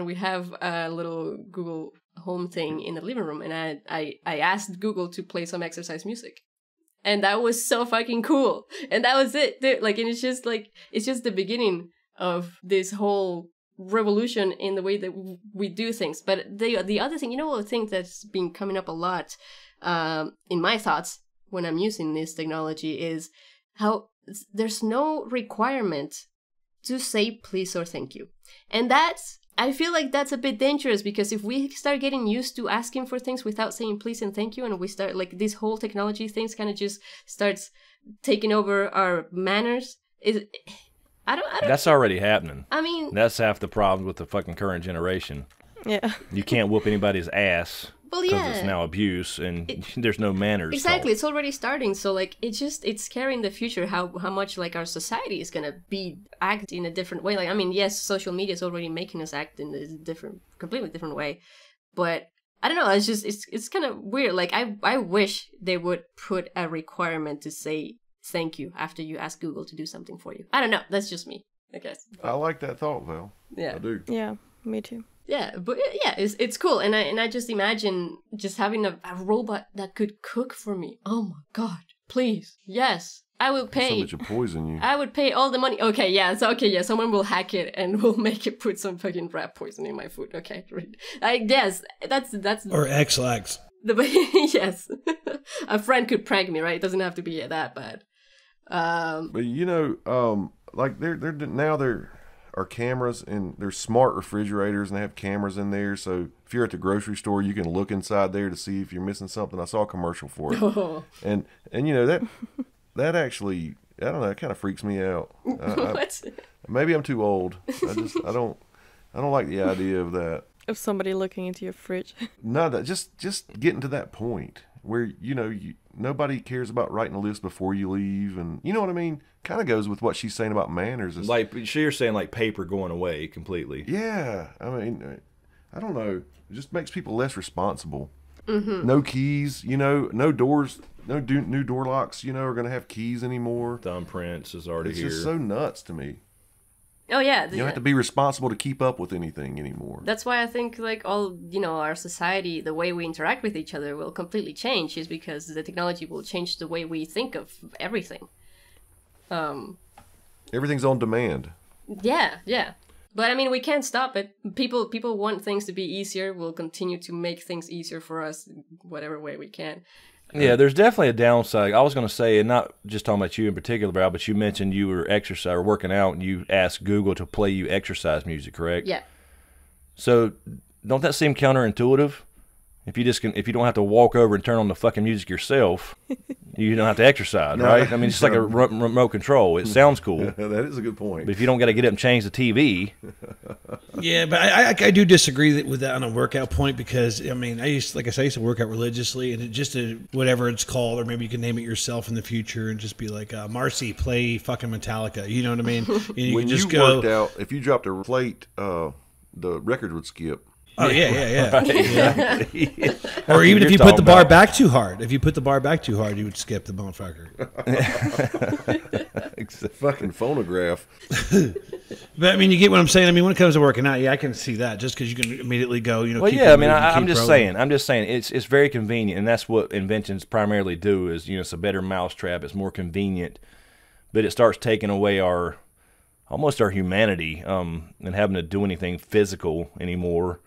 Speaker 5: we have a little Google Home thing in the living room, and I asked Google to play some exercise music, and that was so fucking cool, and that was it, dude. Like, and it's just the beginning of this whole revolution in the way that we do things. But the other thing, I think that's been coming up a lot in my thoughts when I'm using this technology is how there's no requirement to say please or thank you. And I feel like that's a bit dangerous, because if we start getting used to asking for things without saying please and thank you, and we start, like, this whole technology things kind of just starts taking over our manners, I don't.
Speaker 7: That's already happening.
Speaker 5: I mean,
Speaker 7: that's half the problem with the fucking current generation.
Speaker 1: Yeah.
Speaker 7: You can't whoop anybody's ass.
Speaker 5: Well,
Speaker 7: because it's now abuse, and there's no manners.
Speaker 5: Exactly,
Speaker 7: taught.
Speaker 5: It's already starting. So, like, it's scary in the future how much, like, our society is gonna act in a different way. Like, I mean, yes, social media is already making us act in a completely different way, but I don't know. It's just it's kind of weird. Like, I wish they would put a requirement to say thank you after you ask Google to do something for you. I don't know. That's just me, I guess.
Speaker 6: I like that thought, Val.
Speaker 5: Yeah,
Speaker 6: I do.
Speaker 1: Yeah, me too.
Speaker 5: Yeah, but yeah, it's cool, and I just imagine just having a robot that could cook for me. Oh my god, please, yes, I will pay.
Speaker 6: So much to poison you.
Speaker 5: I would pay all the money. Okay, yeah, someone will hack it and will make it put some fucking rat poison in my food. Okay, I guess that's
Speaker 4: or X-Lax.
Speaker 5: Yes, a friend could prank me, right? It doesn't have to be that bad.
Speaker 6: But like there are cameras, and there's smart refrigerators, and they have cameras in there. So if you're at the grocery store, you can look inside there to see if you're missing something. I saw a commercial for it, and that actually, I don't know, it kind of freaks me out. Maybe I'm too old. I don't like the idea of that.
Speaker 1: Of somebody looking into your fridge.
Speaker 6: No, that just getting to that point where nobody cares about writing a list before you leave, and you know what I mean. Kind of goes with what she's saying about manners.
Speaker 7: Like, you're saying, like, paper going away completely.
Speaker 6: Yeah, I mean, I don't know. It just makes people less responsible.
Speaker 5: Mm-hmm.
Speaker 6: No keys, no doors, new door locks, are going to have keys anymore.
Speaker 7: Thumbprints is already here.
Speaker 6: It's just so nuts to me.
Speaker 5: Oh yeah,
Speaker 6: you don't have to be responsible to keep up with anything anymore.
Speaker 5: That's why I think, like, all our society, the way we interact with each other will completely change, is because the technology will change the way we think of everything.
Speaker 6: Everything's on demand.
Speaker 5: Yeah. But I mean, we can't stop it. People want things to be easier. We'll continue to make things easier for us in whatever way we can.
Speaker 7: Yeah, there's definitely a downside. I was going to say, and not just talking about you in particular, Val, but you mentioned you were working out, and you asked Google to play you exercise music, correct?
Speaker 5: Yeah.
Speaker 7: So don't that seem counterintuitive? If you don't have to walk over and turn on the fucking music yourself, you don't have to exercise, right? I mean, it's like a remote control. It sounds cool.
Speaker 6: That is a good point.
Speaker 7: But if you don't got to get up and change the TV.
Speaker 4: Yeah, but I do disagree with that on a workout point, because, I mean, I used to work out religiously, and it just whatever it's called, or maybe you can name it yourself in the future and just be like, Marcy, play fucking Metallica. You know what I mean? And you
Speaker 6: when
Speaker 4: can just
Speaker 6: you
Speaker 4: go,
Speaker 6: worked out, if you dropped a plate, the record would skip.
Speaker 4: Oh, yeah.
Speaker 7: Right.
Speaker 4: Yeah. Or even if you put the bar back too hard. If you put the bar back too hard, you would skip the motherfucker.
Speaker 6: Fucking phonograph.
Speaker 4: But I mean, you get what I'm saying. I mean, when it comes to working out, yeah, I can see that, just because you can immediately go,
Speaker 7: Well,
Speaker 4: keep
Speaker 7: yeah, I mean,
Speaker 4: moving,
Speaker 7: I'm
Speaker 4: keep
Speaker 7: just
Speaker 4: rolling.
Speaker 7: saying, it's very convenient, and that's what inventions primarily do. Is it's a better mousetrap. It's more convenient, but it starts taking away almost our humanity, and having to do anything physical anymore.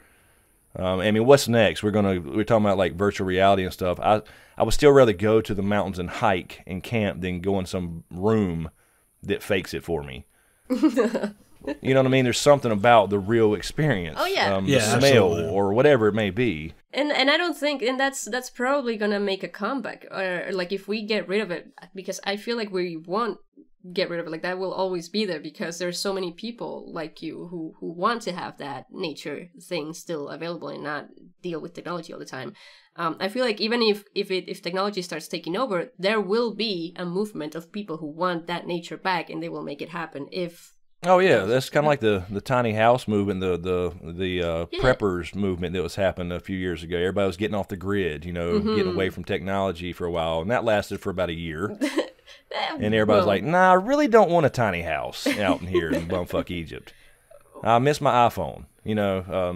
Speaker 7: I mean, what's next? We're talking about, like, virtual reality and stuff. I would still rather go to the mountains and hike and camp than go in some room that fakes it for me. You know what I mean? There's something about the real experience.
Speaker 5: Oh yeah,
Speaker 7: the smell, absolutely. Or whatever it may be.
Speaker 5: And I don't think, and that's probably gonna make a comeback, or like if we get rid of it, because I feel like we won't get rid of it. Like, that will always be there, because there's so many people like you who want to have that nature thing still available and not deal with technology all the time. I feel like even if technology starts taking over, there will be a movement of people who want that nature back, and they will make it happen.
Speaker 7: Oh yeah, that's kind of like the tiny house movement, the preppers movement that was happening a few years ago. Everybody was getting off the grid, getting away from technology for a while, and that lasted for about a year. And everybody's like, nah, I really don't want a tiny house out in here in bumfuck Egypt. I miss my iPhone,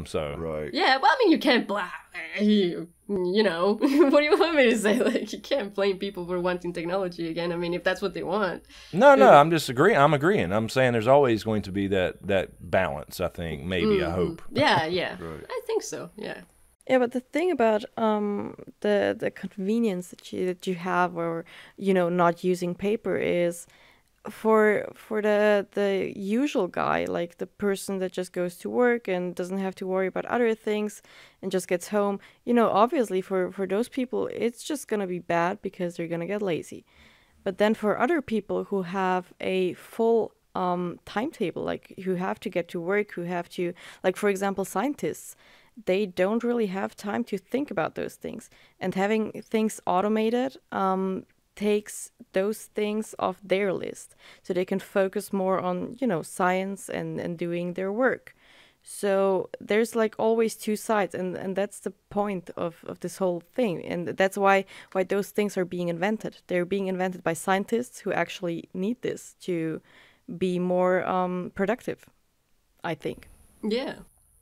Speaker 7: so.
Speaker 6: Right.
Speaker 5: Yeah, well, I mean, you can't you know, what do you want me to say? Like, you can't blame people for wanting technology again. I mean, if that's what they want.
Speaker 7: No, I'm just agreeing. I'm agreeing. I'm saying there's always going to be that balance, I think, maybe, I hope.
Speaker 5: Yeah.
Speaker 6: Right.
Speaker 5: I think so, yeah.
Speaker 1: Yeah, but the thing about the convenience that you have, or not using paper, is for the usual guy, like the person that just goes to work and doesn't have to worry about other things and just gets home. Obviously for those people, it's just gonna be bad because they're gonna get lazy. But then for other people who have a full timetable, like who have to get to work, who have to, like for example, scientists. They don't really have time to think about those things. And having things automated takes those things off their list. So they can focus more on, science and doing their work. So there's like always two sides. And that's the point of this whole thing. And that's why those things are being invented. They're being invented by scientists who actually need this to be more productive, I think.
Speaker 5: Yeah.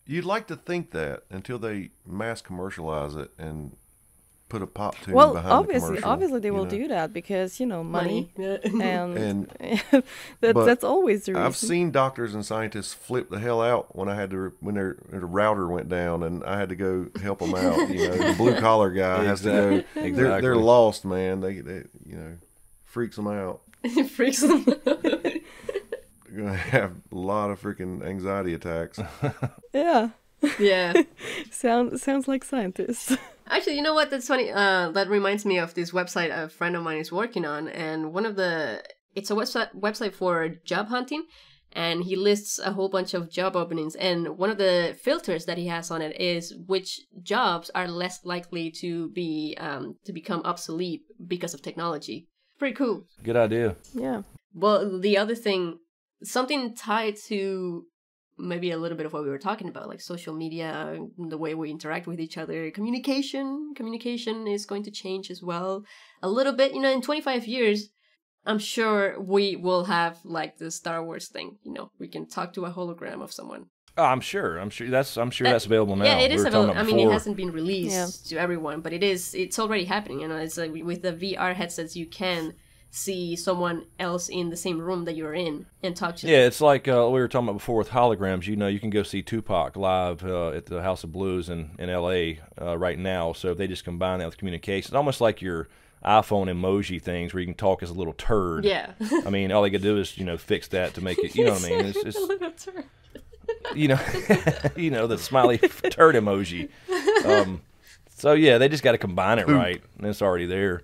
Speaker 6: You'd like to think that until they mass commercialize it and put a pop tune
Speaker 1: Well,
Speaker 6: behind the commercial.
Speaker 1: obviously they will do that because money.
Speaker 5: Yeah.
Speaker 1: and
Speaker 6: but
Speaker 1: that's always the reason.
Speaker 6: I've seen doctors and scientists flip the hell out when when their router went down and I had to go help them out. The blue collar guy has to go.
Speaker 7: Exactly.
Speaker 6: They're lost, man. They freaks them out.
Speaker 5: It freaks them out.
Speaker 6: They're gonna have a lot of freaking anxiety attacks.
Speaker 1: Yeah.
Speaker 5: Yeah.
Speaker 1: Sounds like scientists.
Speaker 5: Actually, you know what? That's funny. That reminds me of this website a friend of mine is working on, and it's a website for job hunting, and he lists a whole bunch of job openings, and one of the filters that he has on it is which jobs are less likely to become obsolete because of technology. Pretty cool.
Speaker 7: Good idea.
Speaker 1: Yeah.
Speaker 5: Well, the other thing, something tied to maybe a little bit of what we were talking about, like social media, the way we interact with each other, communication is going to change as well a little bit. In 25 years, I'm sure we will have like the Star Wars thing. We can talk to a hologram of someone.
Speaker 7: Oh, I'm sure that's available now.
Speaker 5: Yeah, it is available. I mean, it
Speaker 7: before.
Speaker 5: hasn't been released to everyone, but it's already happening. It's like with the VR headsets, you can see someone else in the same room that you're in and talk to them.
Speaker 7: Yeah, it's like we were talking about before with holograms. You can go see Tupac live at the House of Blues in L.A. Right now. So if they just combine that with communication, it's almost like your iPhone emoji things where you can talk as a little turd.
Speaker 5: Yeah.
Speaker 7: I mean, all they could do is fix that to make it. You know what I mean? It's
Speaker 5: a little turd.
Speaker 7: The smiley turd emoji. So yeah, they just got to combine it right, and it's already there.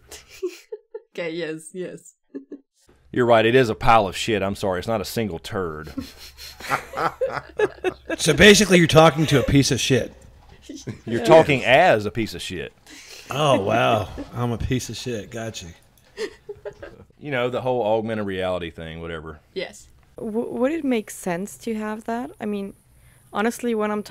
Speaker 5: Okay, yes.
Speaker 7: You're right, it is a pile of shit. I'm sorry, it's not a single turd.
Speaker 4: So basically you're talking to a piece of shit.
Speaker 7: You're talking as a piece of shit.
Speaker 4: Oh, wow. I'm a piece of shit. Got you.
Speaker 7: The whole augmented reality thing, whatever.
Speaker 5: Yes.
Speaker 1: Would it make sense to have that? I mean, honestly, when I'm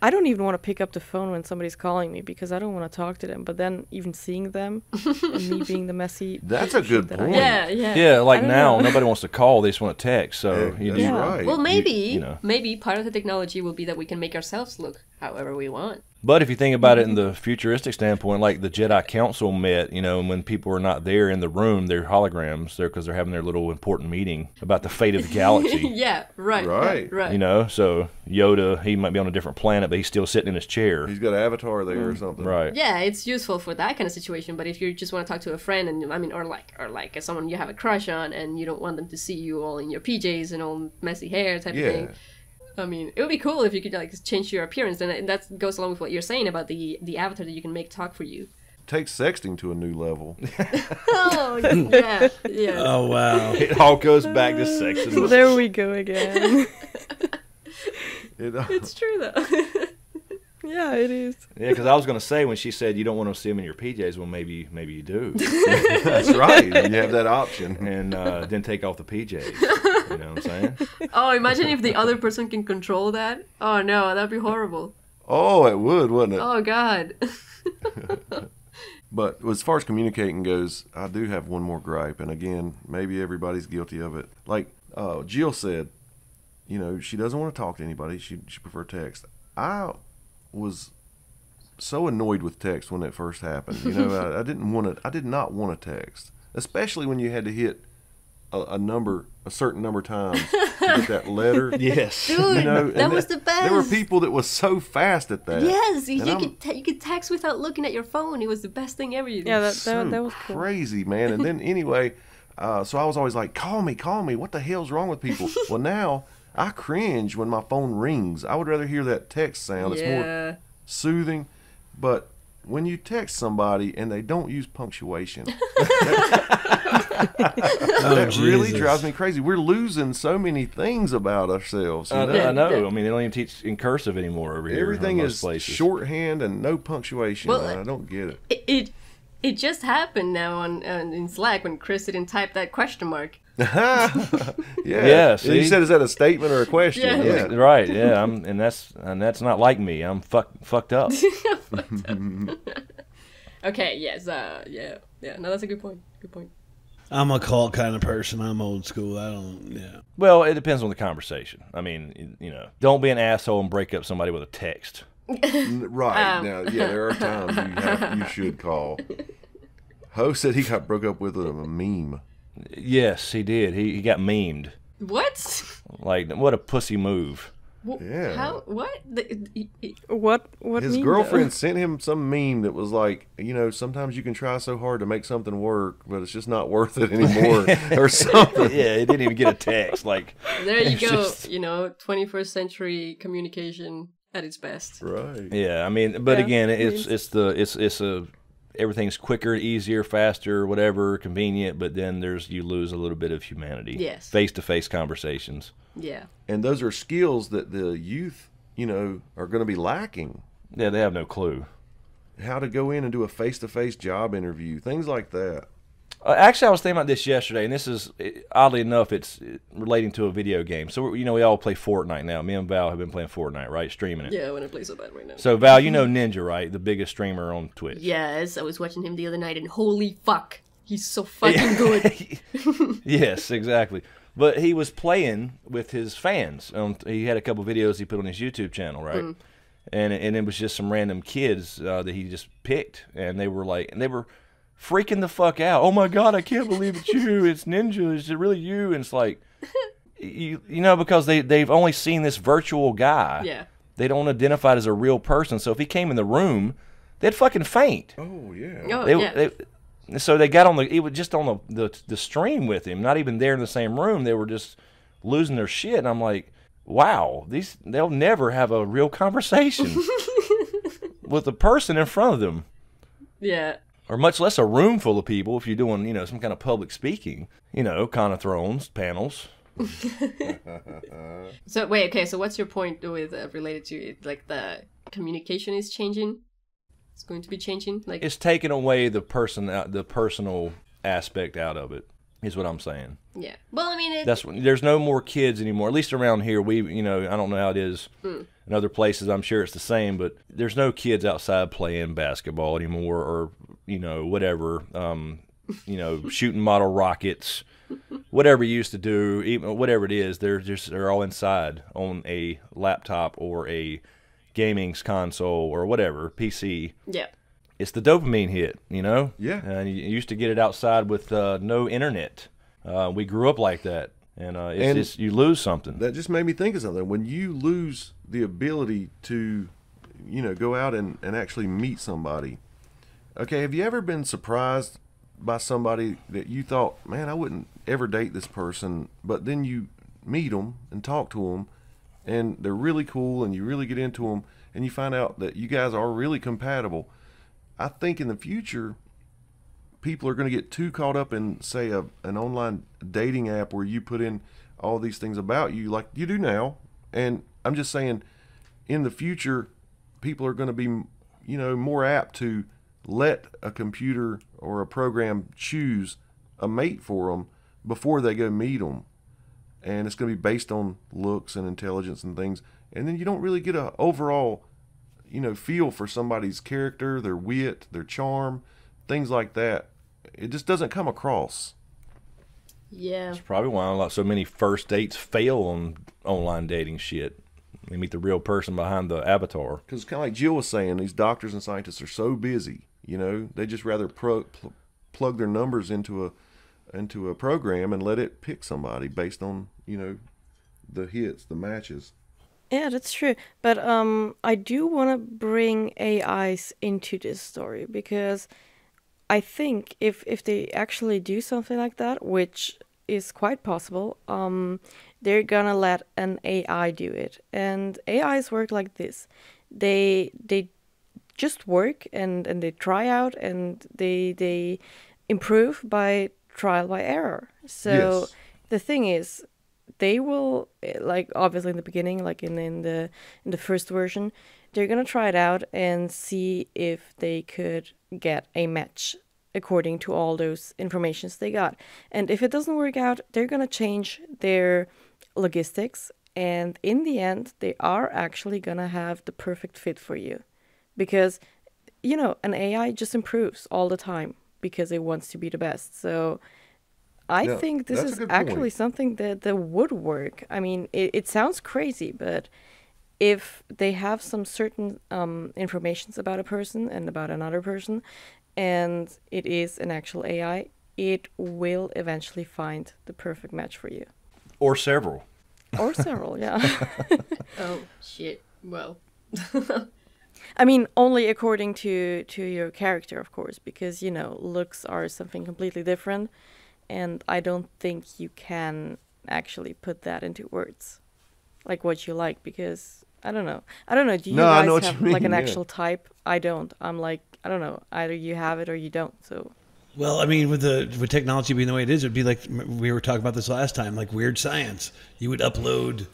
Speaker 1: I don't even want to pick up the phone when somebody's calling me because I don't want to talk to them. But then even seeing them and me being the messy...
Speaker 6: That's a good point.
Speaker 5: Yeah.
Speaker 7: Yeah, like now,
Speaker 1: know.
Speaker 7: nobody wants to call. They just want to text. So
Speaker 6: That's right.
Speaker 5: Well, maybe part of the technology will be that we can make ourselves look however we want.
Speaker 7: But if you think about it in the futuristic standpoint, like the Jedi Council met, and when people are not there in the room, they're holograms there because they're having their little important meeting about the fate of the galaxy.
Speaker 5: Yeah, right.
Speaker 7: So Yoda, he might be on a different planet, but he's still sitting in his chair.
Speaker 6: He's got an avatar there or something.
Speaker 7: Right.
Speaker 5: Yeah, it's useful for that kind of situation. But if you just want to talk to a friend, and or like someone you have a crush on, and you don't want them to see you all in your PJs and all messy hair type of thing. I mean, it would be cool if you could change your appearance, and that goes along with what you're saying about the avatar that you can make talk for you.
Speaker 6: Takes sexting to a new level.
Speaker 5: Oh yeah.
Speaker 4: Oh wow!
Speaker 7: It all goes back to sex.
Speaker 1: There we go again.
Speaker 5: It's true though.
Speaker 1: Yeah, it is.
Speaker 7: Yeah, because I was going to say when she said you don't want to see him in your PJs, well, maybe you do.
Speaker 6: That's right. You have that option.
Speaker 7: And then take off the PJs. You know what I'm saying?
Speaker 5: Oh, imagine if the other person can control that. Oh no, that'd be horrible.
Speaker 6: Oh, it would, wouldn't it?
Speaker 5: Oh God.
Speaker 6: But as far as communicating goes, I do have one more gripe, and again, maybe everybody's guilty of it. Like Jill said, she doesn't want to talk to anybody. She prefers text. I was so annoyed with text when it first happened. I did not want to text, especially when you had to hit a certain number of times to get that letter.
Speaker 4: Yes.
Speaker 5: Dude, that was the best.
Speaker 6: There were people that was so fast at that.
Speaker 5: Yes, you could text without looking at your phone. It was the best thing ever.
Speaker 1: Yeah, that was cool.
Speaker 6: Crazy, man. And then anyway, so I was always like, call me. What the hell's wrong with people? Well, now I cringe when my phone rings. I would rather hear that text sound. It's more soothing. But when you text somebody and they don't use punctuation, that really drives me crazy. We're losing so many things about ourselves.
Speaker 7: I know. I mean, they don't even teach in cursive anymore over here.
Speaker 6: Everything is shorthand and no punctuation. Well, I don't get it.
Speaker 5: It just happened now in Slack when Chris didn't type that question mark.
Speaker 6: Yeah. See? You said, is that a statement or a question?
Speaker 5: Yeah.
Speaker 7: Right. Yeah. And that's not like me. I'm fucked up.
Speaker 5: Okay. Yes. Yeah. No, that's a good point. Good point.
Speaker 4: I'm a cult kind of person. I'm old school. I don't. Yeah.
Speaker 7: Well, it depends on the conversation. I mean, don't be an asshole and break up somebody with a text.
Speaker 6: Right. Now, there are times you should call. Ho said he got broke up with a meme.
Speaker 7: Yes, he did. He got memed.
Speaker 5: What?
Speaker 7: Like, what a pussy move.
Speaker 6: Yeah.
Speaker 5: How? What?
Speaker 1: What?
Speaker 6: His girlfriend sent him some meme that was like, sometimes you can try so hard to make something work, but it's just not worth it anymore, or something.
Speaker 7: Yeah, he didn't even get a text. Like,
Speaker 5: there you go. 21st century communication at its best.
Speaker 6: Right.
Speaker 7: Yeah, I mean, but again, it's everything's quicker, easier, faster, whatever, convenient, but then you lose a little bit of humanity.
Speaker 5: Yes.
Speaker 7: Face-to-face conversations.
Speaker 5: Yeah.
Speaker 6: And those are skills that the youth, are going to be lacking.
Speaker 7: Yeah, they have no clue.
Speaker 6: How to go in and do a face-to-face job interview, things like that.
Speaker 7: Actually, I was thinking about this yesterday, and this is, oddly enough, it's relating to a video game. So, we all play Fortnite now. Me and Val have been playing Fortnite, right? Streaming it.
Speaker 5: Yeah, I want to play so bad right now.
Speaker 7: So, Val, you know Ninja, right? The biggest streamer on Twitch.
Speaker 5: Yes, I was watching him the other night, and holy fuck, he's so fucking good.
Speaker 7: Yes, exactly. But he was playing with his fans. He had a couple videos he put on his YouTube channel, right? Mm. And it was just some random kids that he just picked, and they were freaking the fuck out. Oh my God, I can't believe it's you. It's Ninja. Is it really you? And it's like, because they've only seen this virtual guy.
Speaker 5: Yeah.
Speaker 7: They don't identify it as a real person. So if he came in the room, they'd fucking faint.
Speaker 6: Oh, yeah.
Speaker 7: So they got it was just on the stream with him, not even there in the same room. They were just losing their shit. And I'm like, wow, they'll never have a real conversation with a person in front of them.
Speaker 5: Yeah.
Speaker 7: Or much less a room full of people if you're doing, some kind of public speaking, Con of Thrones, panels.
Speaker 5: So, wait, okay, so what's your point with related to it? Like, the communication is changing? It's going to be changing? Like,
Speaker 7: it's taking away the personal aspect out of it, is what I'm saying.
Speaker 5: Yeah. Well, I mean,
Speaker 7: there's no more kids anymore. At least around here, I don't know how it is in other places. I'm sure it's the same, but there's no kids outside playing basketball anymore, or whatever. Shooting model rockets, whatever you used to do, even whatever it is. They're all inside on a laptop or a gaming console or whatever PC.
Speaker 5: Yeah.
Speaker 7: It's the dopamine hit,
Speaker 6: Yeah.
Speaker 7: And you used to get it outside with no internet. We grew up like that, and just you lose something.
Speaker 6: That just made me think of something. When you lose the ability to, go out and actually meet somebody. Okay, have you ever been surprised by somebody that you thought, man, I wouldn't ever date this person, but then you meet them and talk to them, and they're really cool, and you really get into them, and you find out that you guys are really compatible. I think in the future, people are going to get too caught up in, say, an online dating app where you put in all these things about you like you do now. And I'm just saying, in the future, people are going to be, more apt to let a computer or a program choose a mate for them before they go meet them. And it's going to be based on looks and intelligence and things. And then you don't really get a overall, feel for somebody's character, their wit, their charm, things like that, it just doesn't come across.
Speaker 5: Yeah.
Speaker 7: That's probably why so many first dates fail on online dating shit. We meet the real person behind the avatar.
Speaker 6: Because kind of like Jill was saying, these doctors and scientists are so busy. You know, they just rather plug their numbers into a program and let it pick somebody based on, you know, the hits, the matches.
Speaker 1: Yeah, that's true. But I do want to bring AIs into this story because I think if they actually do something like that, which is quite possible, they're gonna let an AI do it. And AIs work like this. They just work and they try out and they improve by trial by error. So
Speaker 6: Yes.
Speaker 1: the thing is, they will, like, obviously in the beginning, like in the first version, they're gonna try it out and see if they could get a match according to all those informations they got. And if it doesn't work out, they're gonna change their logistics, and in the end they are actually gonna have the perfect fit for you, because you know, an AI just improves all the time because it wants to be the best. So I
Speaker 6: Yeah,
Speaker 1: think this
Speaker 6: that's a
Speaker 1: is
Speaker 6: good
Speaker 1: actually
Speaker 6: point.
Speaker 1: something that would work. I mean, it sounds crazy, but if they have some certain informations about a person and about another person, and it is an actual AI, it will eventually find the perfect match for you.
Speaker 7: Or several.
Speaker 1: Or several, yeah.
Speaker 5: Oh shit. Well.
Speaker 1: I mean, only according to your character, of course, because, you know, looks are something completely different, and I don't think you can actually put that into words, like what you like, because I don't know. Do you
Speaker 6: No, I know
Speaker 1: guys
Speaker 6: what
Speaker 1: have
Speaker 6: you
Speaker 1: like an
Speaker 6: mean, yeah.
Speaker 1: actual type? I don't. I'm like, I don't know. Either you have it or you don't. So
Speaker 4: Well, I mean, with technology being the way it is, it'd be like we were talking about this last time, like Weird Science. You would upload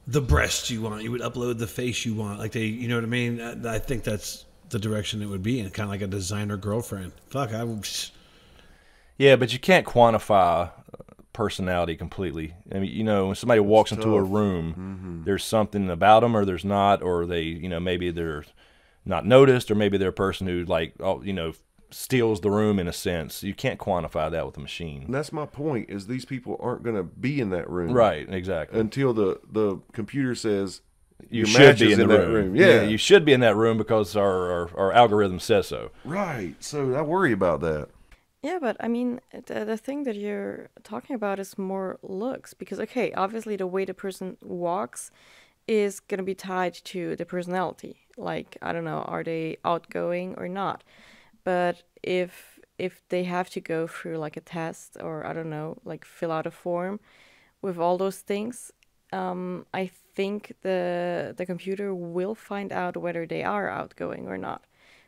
Speaker 4: the breast you want, you would upload the face you want, like they, you know what I mean? I think that's the direction it would be in, kind of like a designer girlfriend. Fuck, I would.
Speaker 7: Yeah, but you can't quantify personality completely. I mean, you know, when somebody walks into a
Speaker 6: tough.
Speaker 7: room, there's something about them, or there's not, or they, you know, maybe they're not noticed, or maybe they're a person who, like, oh, you know, steals the room in a sense. You can't quantify that with a machine.
Speaker 6: And that's my point, is these people aren't going to be in that room.
Speaker 7: Right, exactly.
Speaker 6: Until the computer says
Speaker 7: You
Speaker 6: your
Speaker 7: should
Speaker 6: match
Speaker 7: be
Speaker 6: is
Speaker 7: in the
Speaker 6: that
Speaker 7: room.
Speaker 6: Yeah.
Speaker 7: You should be in that room because our algorithm says so.
Speaker 6: Right. So I worry about that.
Speaker 1: yeah, but I mean, the thing that you're talking about is more looks, because okay, obviously the way the person walks is gonna be tied to the personality. Like, I don't know, are they outgoing or not? But if they have to go through like a test, or I don't know, like fill out a form with all those things, I think the computer will find out whether they are outgoing or not.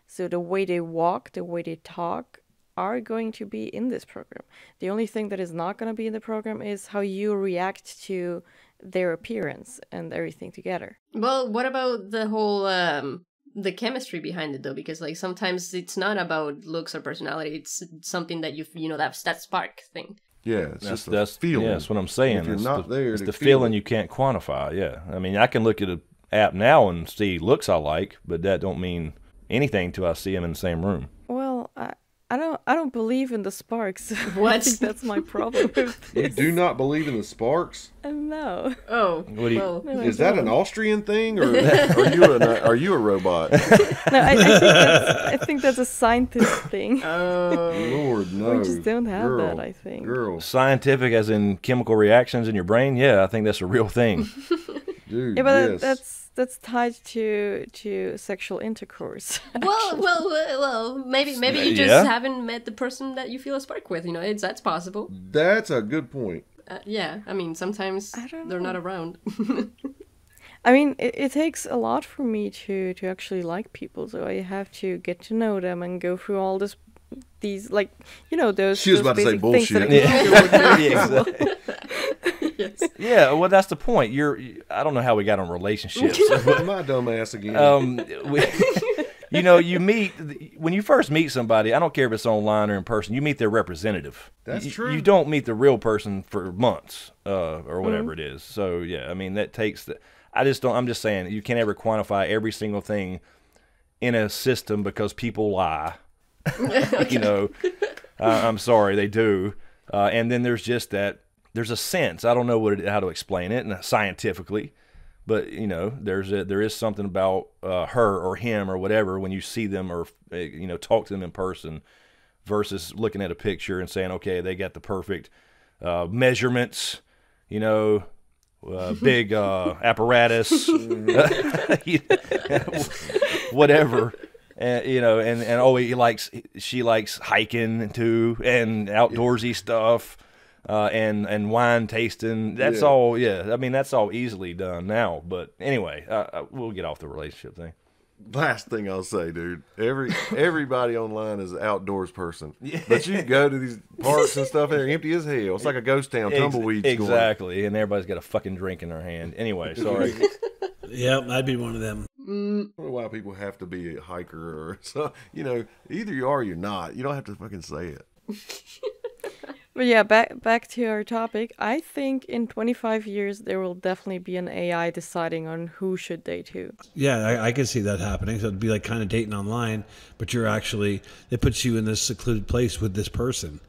Speaker 1: So the way they walk, the way they talk are going to be in this program. The only thing that is not going to be in the program is how you react to their appearance and everything together.
Speaker 5: Well, what about the whole the chemistry behind it though? Because like sometimes it's not about looks or personality. It's something that you know, that's that spark thing.
Speaker 6: Yeah, it's
Speaker 7: That's
Speaker 6: just a feeling.
Speaker 7: Yeah, that's what I'm saying.
Speaker 6: If you're
Speaker 7: It's
Speaker 6: not there
Speaker 7: it's
Speaker 6: to
Speaker 7: the
Speaker 6: feel
Speaker 7: feeling
Speaker 6: it.
Speaker 7: you can't quantify. Yeah, I mean, I can look at an app now and see looks I like, but that don't mean anything till I see them in the same room.
Speaker 1: Well, I don't believe in the sparks. I
Speaker 5: What?
Speaker 1: think that's my problem with
Speaker 6: You
Speaker 1: this.
Speaker 6: do not believe in the sparks?
Speaker 1: No.
Speaker 5: Oh,
Speaker 7: What do you-
Speaker 5: well.
Speaker 1: No, I
Speaker 6: Is that an
Speaker 1: don't.
Speaker 6: Austrian thing, or are you a robot?
Speaker 1: No, I think that's a scientist thing.
Speaker 6: Lord, no.
Speaker 1: We just don't have
Speaker 6: Girl,
Speaker 1: that, I think.
Speaker 6: Girl,
Speaker 7: Scientific, as in chemical reactions in your brain. Yeah, I think that's a real thing.
Speaker 6: dude,
Speaker 1: Yeah, but
Speaker 6: yes.
Speaker 1: that's tied to sexual intercourse.
Speaker 5: Well, maybe you just
Speaker 7: Yeah.
Speaker 5: haven't met the person that you feel a spark with. You know, that's possible.
Speaker 6: That's a good point.
Speaker 5: Yeah, I mean, sometimes
Speaker 1: I don't
Speaker 5: they're
Speaker 1: know.
Speaker 5: not around.
Speaker 1: I mean, it takes a lot for me to actually like people, so I have to get to know them and go through all these like, you know, those.
Speaker 6: She was
Speaker 1: those
Speaker 6: about to say
Speaker 1: basic things that
Speaker 6: bullshit.
Speaker 1: a computer would do.
Speaker 7: Yeah, exactly.
Speaker 5: Yes.
Speaker 7: Yeah, well, that's the point. I don't know how we got on relationships.
Speaker 6: My dumb ass again.
Speaker 7: You know, when you first meet somebody, I don't care if it's online or in person, you meet their representative.
Speaker 6: That's
Speaker 7: You-
Speaker 6: true.
Speaker 7: You don't meet the real person for months, or whatever it is. So yeah, I mean, that takes I'm just saying, you can't ever quantify every single thing in a system because people lie. You know, I'm sorry, they do. And then there's just that, there's a sense, I don't know how to explain it scientifically, but, you know, there is something about her or him or whatever when you see them or, you know, talk to them in person versus looking at a picture and saying, okay, they got the perfect measurements, you know, big apparatus, whatever. And, you know, and oh, she likes hiking too, and outdoorsy stuff, and wine tasting. That's all. Yeah, I mean, that's all easily done now. But anyway, we'll get off the relationship thing.
Speaker 6: Last thing I'll say, dude. Everybody online is an outdoors person, but you go to these parks and stuff, and they're empty as hell. It's like a ghost town, tumbleweeds.
Speaker 7: Exactly, and everybody's got a fucking drink in their hand. Anyway, sorry.
Speaker 4: Yep, I'd be one of them.
Speaker 6: I don't know why people have to be a hiker or so. You know, either you are or you're not. You don't have to fucking say it.
Speaker 1: But yeah, back to our topic. I think in 25 years there will definitely be an AI deciding on who should date who.
Speaker 4: Yeah, I can see that happening. So it'd be like kind of dating online, but you're actually, it puts you in this secluded place with this person.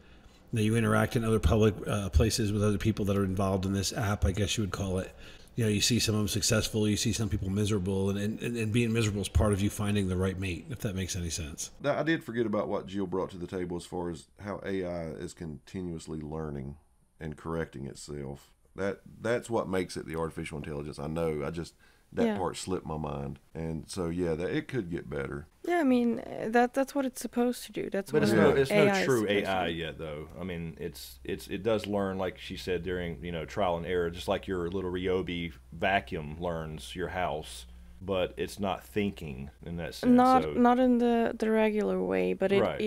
Speaker 4: Now you interact in other public places with other people that are involved in this app, I guess you would call it. You know, you see some of them successful, you see some people miserable, and being miserable is part of you finding the right mate, if that makes any sense.
Speaker 6: I did forget about what Jill brought to the table as far as how AI is continuously learning and correcting itself. That's what makes it the artificial intelligence. I know. That part slipped my mind. And so, yeah, it could get better.
Speaker 1: Yeah, I mean, that's what it's supposed to do. That's
Speaker 7: but
Speaker 1: what
Speaker 7: it's no
Speaker 1: AI
Speaker 7: true AI yet, though. I mean, it does learn, like she said, during, you know, trial and error, just like your little Ryobi vacuum learns your house, but it's not thinking in that sense.
Speaker 1: Not in the regular way, but it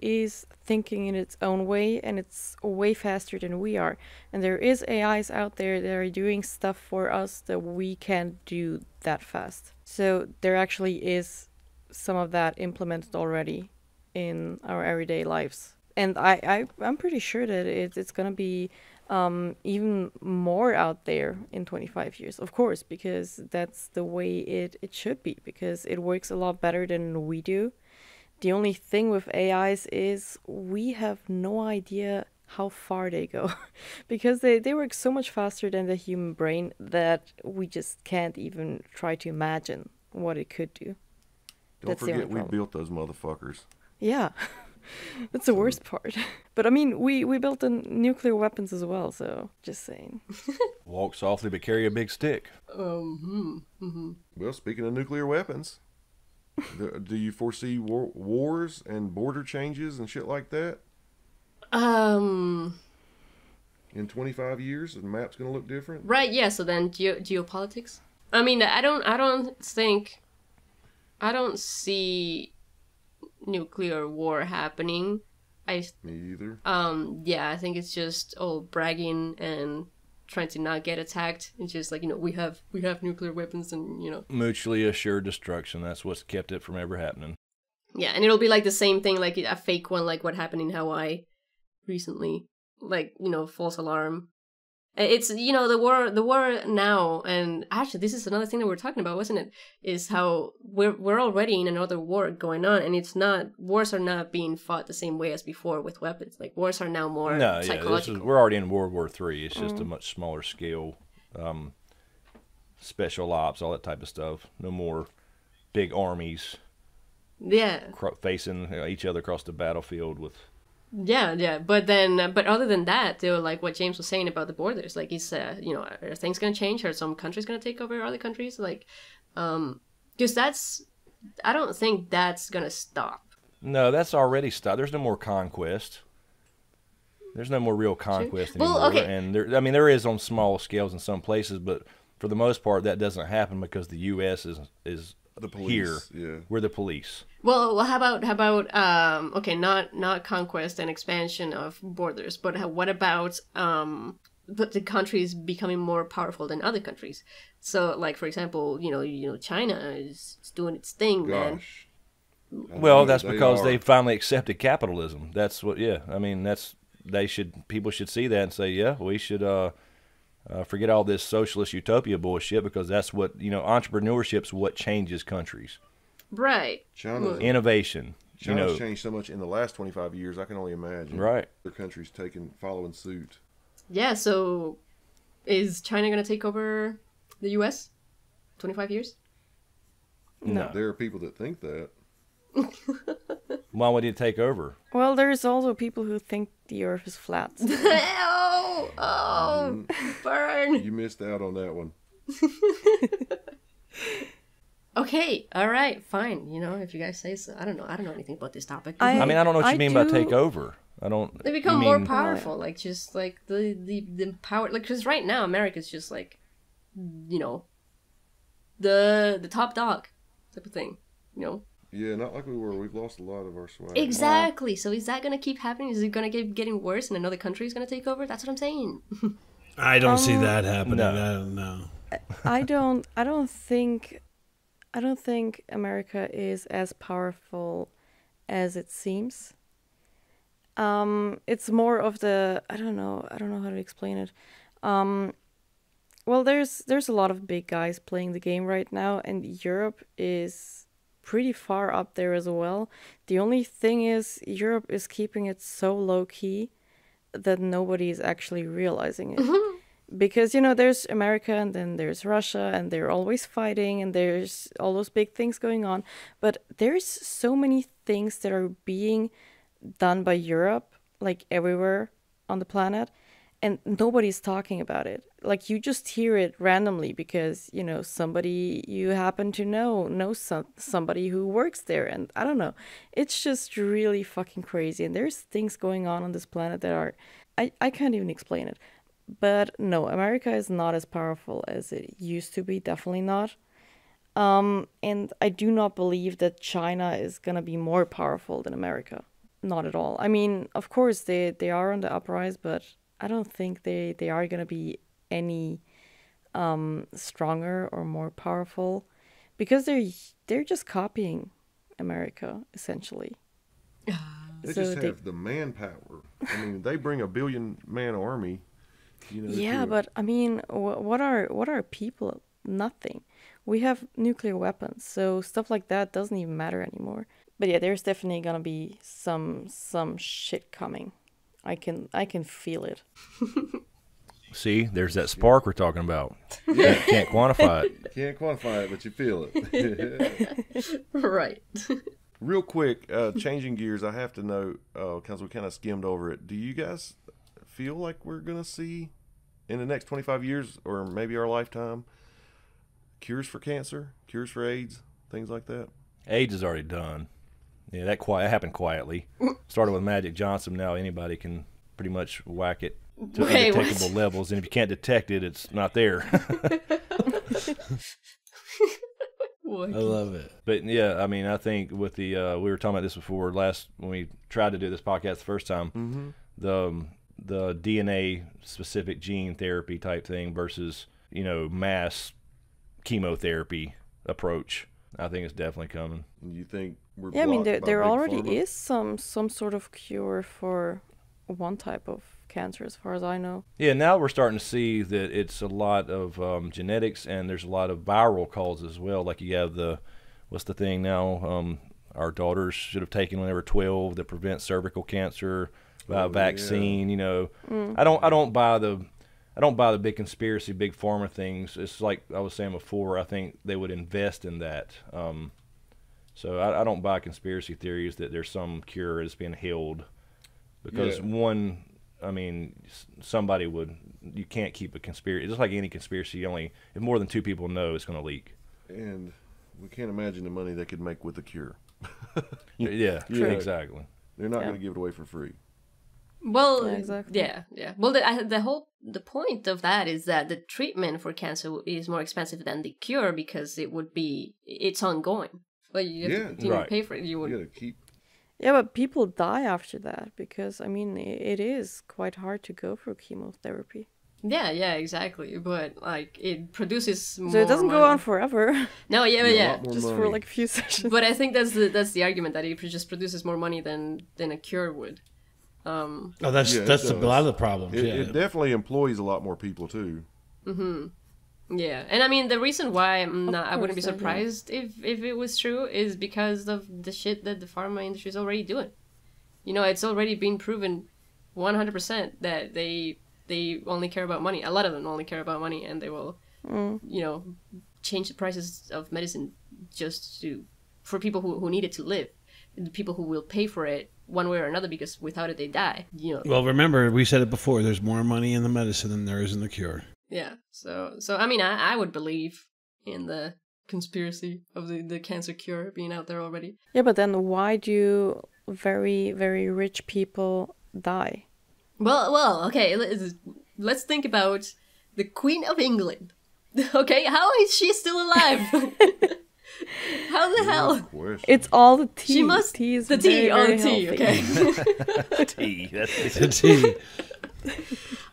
Speaker 1: is thinking in its own way, and it's way faster than we are. And there is AIs out there that are doing stuff for us that we can't do that fast. So there actually is some of that implemented already in our everyday lives. And I'm pretty sure that it's going to be even more out there in 25 years, of course, because that's the way it should be, because it works a lot better than we do. The only thing with AIs is we have no idea how far they go because they work so much faster than the human brain that we just can't even try to imagine what it could do.
Speaker 6: Don't forget we built those motherfuckers.
Speaker 1: Yeah, that's the worst part. But I mean, we built the nuclear weapons as well, so just saying.
Speaker 7: Walk softly but carry a big stick.
Speaker 6: Well, speaking of nuclear weapons... Do you foresee wars and border changes and shit like that? In 25 years, the map's gonna look different.
Speaker 5: Right. Yeah. So then, geopolitics. I mean, I don't see nuclear war happening. Me
Speaker 6: either.
Speaker 5: Yeah, I think it's just all bragging and trying to not get attacked. It's just like, you know, we have nuclear weapons, and, you know, mutually
Speaker 7: assured destruction. That's what's kept it from ever happening.
Speaker 5: Yeah, and it'll be like the same thing, like a fake one, like what happened in Hawaii recently, like, you know, false alarm. It's, you know, the war now, and actually this is another thing that we were talking about, wasn't it? Is how we're already in another war going on, and wars are not being fought the same way as before with weapons. Like, wars are now more psychological.
Speaker 7: We're already in World War III. It's just a much smaller scale, special ops, all that type of stuff. No more big armies.
Speaker 5: Yeah.
Speaker 7: Facing each other across the battlefield with.
Speaker 5: Yeah, but other than that, they were like what James was saying about the borders. Like, he's, you know, are things gonna change? Are some countries gonna take over other countries? Like, because I don't think that's gonna stop.
Speaker 7: No, that's already stopped. There's no more conquest. There's no more real conquest anymore.
Speaker 5: Well, okay.
Speaker 7: And there is on small scales in some places, but for the most part, that doesn't happen because the U.S. is
Speaker 6: the police,
Speaker 7: here.
Speaker 6: Yeah.
Speaker 7: We're the police.
Speaker 5: Well, how about okay, not conquest and expansion of borders, but what about but the countries becoming more powerful than other countries? So, like, for example, you know, China is doing its thing, man.
Speaker 7: Well, that's because they finally accepted capitalism. That's what. Yeah, I mean, people should see that and say, yeah, we should forget all this socialist utopia bullshit, because that's what, you know, entrepreneurship's what changes countries.
Speaker 5: Right.
Speaker 6: China.
Speaker 7: Innovation.
Speaker 6: China's changed so much in the last 25 years. I can only imagine.
Speaker 7: Right.
Speaker 6: Other countries following suit.
Speaker 5: Yeah. So, is China going to take over the U.S. 25 years?
Speaker 7: No.
Speaker 6: There are people that think that.
Speaker 7: Why would he take over?
Speaker 1: Well, there's also people who think the Earth is flat.
Speaker 5: Burn.
Speaker 6: You missed out on that one.
Speaker 5: Okay, all right, fine. You know, if you guys say so. I don't know anything about this topic.
Speaker 7: I mean, I don't know what you mean by take over. I don't.
Speaker 5: They become more powerful, like just like the power. Like, because right now America's just like, you know, the top dog type of thing. You know.
Speaker 6: Yeah, not like we were. We've lost a lot of our swag.
Speaker 5: Exactly. So is that gonna keep happening? Is it gonna keep getting worse, and another country is gonna take over? That's what I'm saying.
Speaker 4: I don't see that happening.
Speaker 7: No.
Speaker 4: I don't know.
Speaker 1: I don't think America is as powerful as it seems. It's more of the I don't know how to explain it. Well, there's a lot of big guys playing the game right now, and Europe is pretty far up there as well. The only thing is Europe is keeping it so low key that nobody is actually realizing it. Because, you know, there's America and then there's Russia and they're always fighting and there's all those big things going on. But there's so many things that are being done by Europe, like everywhere on the planet, and nobody's talking about it. Like, you just hear it randomly because, you know, somebody you happen to knows somebody who works there. And I don't know. It's just really fucking crazy. And there's things going on this planet that are... I can't even explain it. But no, America is not as powerful as it used to be. Definitely not. And I do not believe that China is going to be more powerful than America. Not at all. I mean, of course, they are on the uprise, but I don't think they are going to be any stronger or more powerful because they're just copying America, essentially.
Speaker 6: They just have the manpower. I mean, they bring a 1 billion-man army. You know,
Speaker 1: yeah, but I mean, what are people? Nothing. We have nuclear weapons, so stuff like that doesn't even matter anymore. But yeah, there's definitely gonna be some shit coming. I can feel it.
Speaker 7: See, there's that spark we're talking about. Yeah. Can't quantify it.
Speaker 6: Can't quantify it, but you feel it.
Speaker 5: Right.
Speaker 6: Real quick, changing gears, I have to know, because we kind of skimmed over it. Do you guys feel like we're going to see, in the next 25 years, or maybe our lifetime, cures for cancer, cures for AIDS, things like that?
Speaker 7: AIDS is already done. Yeah, that happened quietly. Started with Magic Johnson. Now anybody can pretty much whack it to undetectable levels, and if you can't detect it, it's not there.
Speaker 4: I love it.
Speaker 7: But yeah, I mean, I think with the we were talking about this before when we tried to do this podcast the first time, the DNA specific gene therapy type thing versus, you know, mass chemotherapy approach, I think it's definitely coming.
Speaker 6: You think we're
Speaker 1: I mean, there
Speaker 6: Big
Speaker 1: already
Speaker 6: Pharma?
Speaker 1: is some sort of cure for one type of cancer, as far as I know.
Speaker 7: Yeah, now we're starting to see that it's a lot of genetics, and there's a lot of viral causes as well. Like you have what's the thing now? Our daughters should have taken when they were 12 that prevents cervical cancer by a vaccine. You know, I don't buy the big conspiracy, big pharma things. It's like I was saying before. I think they would invest in that. So I don't buy conspiracy theories that there's some cure that's being held because one. I mean, somebody would. You can't keep a conspiracy. Just like any conspiracy, if more than 2 people know, it's going to leak.
Speaker 6: And we can't imagine the money they could make with the cure.
Speaker 7: Yeah, exactly.
Speaker 6: They're not going to give it away for free.
Speaker 5: Well,
Speaker 1: Yeah, exactly.
Speaker 5: yeah. Well, the point of that is that the treatment for cancer is more expensive than the cure because it's ongoing. Like you have to pay for it. You
Speaker 6: got to keep.
Speaker 1: Yeah, but people die after that because, I mean, it is quite hard to go for chemotherapy.
Speaker 5: Yeah, exactly. But like it produces more.
Speaker 1: So it doesn't
Speaker 5: money.
Speaker 1: go on forever.
Speaker 5: No, yeah.
Speaker 1: Just for like a few sessions.
Speaker 5: But I think that's the argument that it just produces more money than a cure would.
Speaker 4: That's a lot of the problems.
Speaker 6: It definitely employs a lot more people too.
Speaker 5: Mm-hmm. Yeah, and I mean the reason why I wouldn't be
Speaker 1: course,
Speaker 5: surprised if it was true is because of the shit that the pharma industry is already doing. You know, it's already been proven 100% that they only care about money. A lot of them only care about money, and they will, you know, change the prices of medicine just for people who need it to live, and the people who will pay for it one way or another, because without it they die. You know.
Speaker 4: Well, remember we said it before. There's more money in the medicine than there is in the cure.
Speaker 5: Yeah. So I mean, I would believe in the conspiracy of the cancer cure being out there already.
Speaker 1: Yeah, but then why do very, very rich people die?
Speaker 5: Well, okay. Let's think about the Queen of England. Okay, how is she still alive? How the hell?
Speaker 6: Question.
Speaker 1: It's all the tea.
Speaker 5: She must.
Speaker 1: Tea is
Speaker 5: The tea.
Speaker 1: very,
Speaker 5: Oh, the
Speaker 1: very
Speaker 5: tea.
Speaker 1: healthy.
Speaker 5: Okay.
Speaker 7: Tea. That's
Speaker 4: The tea.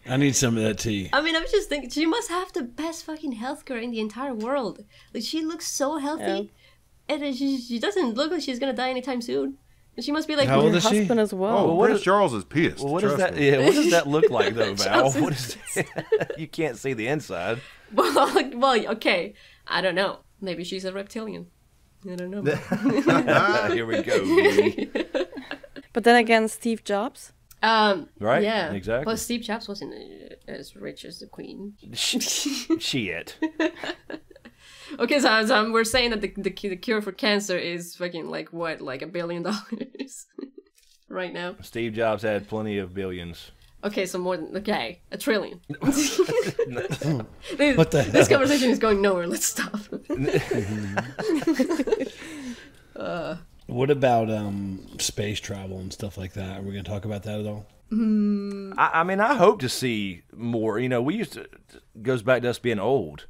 Speaker 4: I need some of that tea.
Speaker 5: I mean, I'm just thinking she must have the best fucking healthcare in the entire world. Like, she looks so healthy, and then she doesn't look like she's gonna die anytime soon. And she must be like,
Speaker 4: How old
Speaker 1: Her
Speaker 4: is she?
Speaker 1: husband as well.
Speaker 6: Oh, Prince Charles is pissed.
Speaker 7: Well, what does
Speaker 6: trust
Speaker 7: that?
Speaker 6: me.
Speaker 7: Yeah, what does that look like though, Val?
Speaker 5: Charles
Speaker 7: What is? You can't see the inside.
Speaker 5: well, okay, I don't know. Maybe she's a reptilian. I don't know.
Speaker 7: Here we go. Baby.
Speaker 1: But then again, Steve Jobs.
Speaker 7: Right?
Speaker 5: Yeah.
Speaker 7: Exactly.
Speaker 5: Well, Steve Jobs wasn't as rich as the Queen.
Speaker 7: Shit.
Speaker 5: Okay, so we're saying that the cure for cancer is fucking like what, like $1 billion right now.
Speaker 7: Steve Jobs had plenty of billions.
Speaker 5: Okay, so more than $1 trillion.
Speaker 4: What the
Speaker 5: This
Speaker 4: hell?
Speaker 5: conversation is going nowhere. Let's stop.
Speaker 4: What about space travel and stuff like that? Are we going to talk about that at all?
Speaker 7: I mean, I hope to see more. You know, we used to, it goes back to us being old.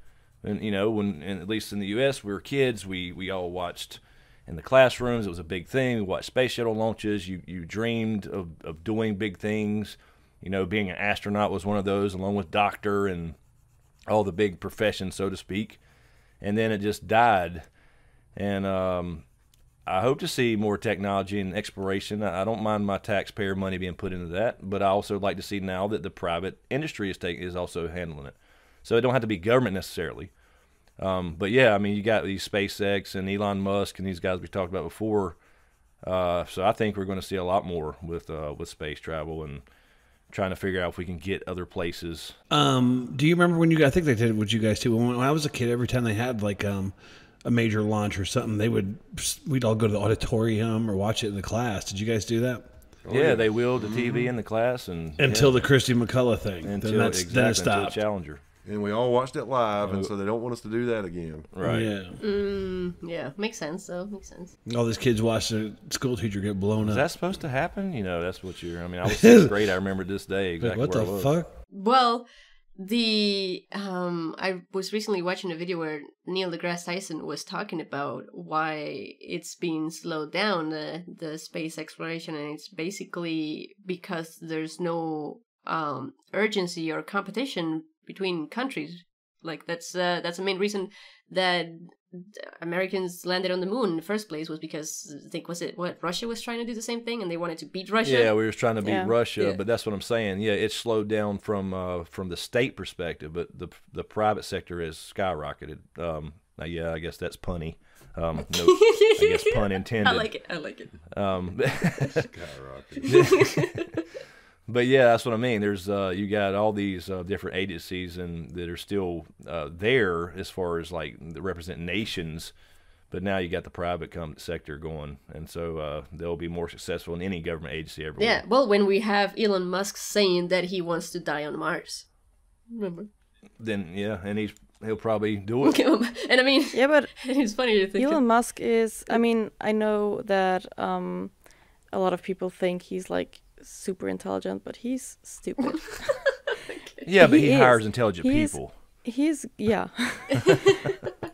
Speaker 7: And, you know, and at least in the U.S., we were kids. We all watched in the classrooms. It was a big thing. We watched space shuttle launches. You dreamed of doing big things. You know, being an astronaut was one of those, along with doctor and all the big professions, so to speak. And then it just died. And I hope to see more technology and exploration. I don't mind my taxpayer money being put into that, but I also like to see now that the private industry is also handling it. So it don't have to be government necessarily. But yeah, I mean, you got these SpaceX and Elon Musk and these guys we talked about before. So I think we're going to see a lot more with space travel and trying to figure out if we can get other places.
Speaker 4: Do you remember when I think they did it with you guys too. When I was a kid, every time they had like a major launch or something, we'd all go to the auditorium or watch it in the class. Did you guys do that?
Speaker 7: Yeah, they wheeled the TV in the class
Speaker 4: Until the Christy McCullough thing. Then it
Speaker 7: until
Speaker 4: stopped.
Speaker 7: Challenger.
Speaker 6: And we all watched it live, and so they don't want us to do that again.
Speaker 7: Right.
Speaker 4: Yeah.
Speaker 5: Yeah, makes sense though. Makes sense.
Speaker 4: All these kids watch their school teacher get blown
Speaker 7: Is
Speaker 4: up.
Speaker 7: that supposed to happen? You know, that's what I mean, I was 6th grade. I remember this day exactly
Speaker 4: Like, what
Speaker 7: where
Speaker 4: the
Speaker 7: I was.
Speaker 4: fuck?
Speaker 5: Well, I was recently watching a video where Neil deGrasse Tyson was talking about why it's being slowed down, the space exploration, and it's basically because there's no urgency or competition between countries. Like that's the main reason that Americans landed on the moon in the first place, was because I think Russia was trying to do the same thing and they wanted to beat Russia.
Speaker 7: Yeah, we were trying to beat
Speaker 1: Yeah.
Speaker 7: Russia,
Speaker 5: Yeah.
Speaker 7: but that's what I'm saying. Yeah, it's slowed down from the state perspective, but the private sector has skyrocketed. Yeah, I guess that's punny. No, I guess pun intended.
Speaker 5: I like it.
Speaker 6: Skyrocketed.
Speaker 7: But yeah, that's what I mean. There's you got all these different agencies that are still there as far as like that represent nations, but now you got the private sector going, and so they'll be more successful in any government agency everywhere.
Speaker 5: Yeah, well, when we have Elon Musk saying that he wants to die on Mars, remember?
Speaker 7: Then yeah, and he'll probably do it.
Speaker 5: And I mean,
Speaker 1: Yeah, but
Speaker 5: it's funny to think.
Speaker 1: Elon Musk is, I mean, I know that a lot of people think he's like super intelligent, but he's stupid.
Speaker 7: Yeah, but he
Speaker 1: is.
Speaker 7: hires intelligent
Speaker 1: He's-
Speaker 7: people.
Speaker 1: Yeah.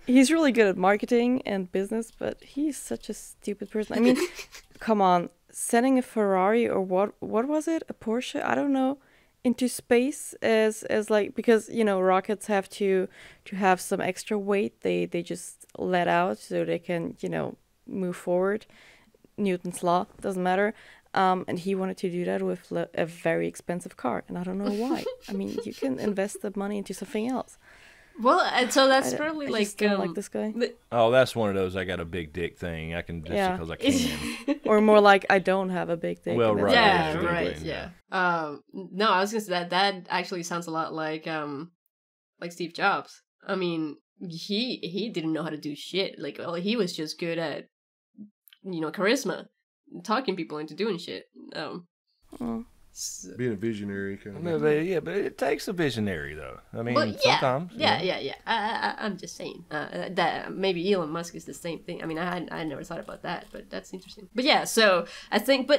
Speaker 1: He's really good at marketing and business, but he's such a stupid person. I mean, come on, sending a Ferrari or what was it? A Porsche? I don't know. Into space as like, because rockets have to have some extra weight they just let out so they can move forward. Newton's law, doesn't matter. And he wanted to do that with a very expensive car, and I don't know why. I mean, you can invest the money into something else.
Speaker 5: Well, so that's probably
Speaker 1: I
Speaker 5: like
Speaker 1: just don't like this guy.
Speaker 7: Oh, that's one of those I got a big dick thing. I can just because I can.
Speaker 1: Or more like I don't have a big dick.
Speaker 7: Well,
Speaker 1: and
Speaker 7: right.
Speaker 1: that's
Speaker 5: Yeah,
Speaker 1: it.
Speaker 5: right. Yeah. No, I was gonna say that actually sounds a lot like Steve Jobs. I mean, he didn't know how to do shit. Like, well, he was just good at charisma, talking people into doing shit.
Speaker 6: Being a visionary kind of.
Speaker 7: But it takes a visionary, though. I mean,
Speaker 5: But
Speaker 7: sometimes.
Speaker 5: Yeah. I'm just saying that maybe Elon Musk is the same thing. I mean, I never thought about that, but that's interesting. But yeah, so I think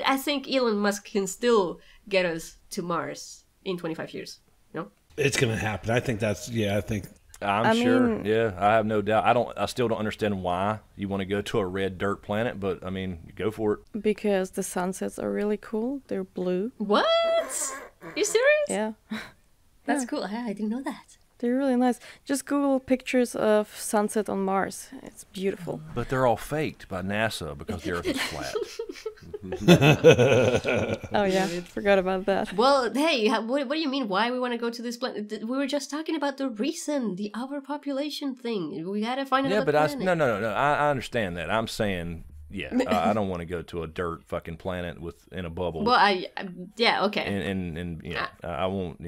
Speaker 5: Elon Musk can still get us to Mars in 25 years. No,
Speaker 4: It's gonna happen. I think that's. Yeah, I think.
Speaker 7: I'm sure. Yeah, I have no doubt. I still don't understand why you want to go to a red dirt planet, but I mean, go for it.
Speaker 1: Because the sunsets are really cool. They're blue.
Speaker 5: what? You serious?
Speaker 1: Yeah.
Speaker 5: That's cool. I didn't know that.
Speaker 1: They're really nice. Just Google pictures of sunset on Mars. It's beautiful.
Speaker 7: But they're all faked by NASA because the Earth is flat.
Speaker 1: Oh yeah, forgot about that.
Speaker 5: Well, hey, what do you mean? Why we want to go to this planet? We were just talking about the overpopulation thing. We gotta find another planet.
Speaker 7: No. I understand that. I'm saying, I don't want to go to a dirt fucking planet in a bubble.
Speaker 5: Well, okay.
Speaker 7: And I won't.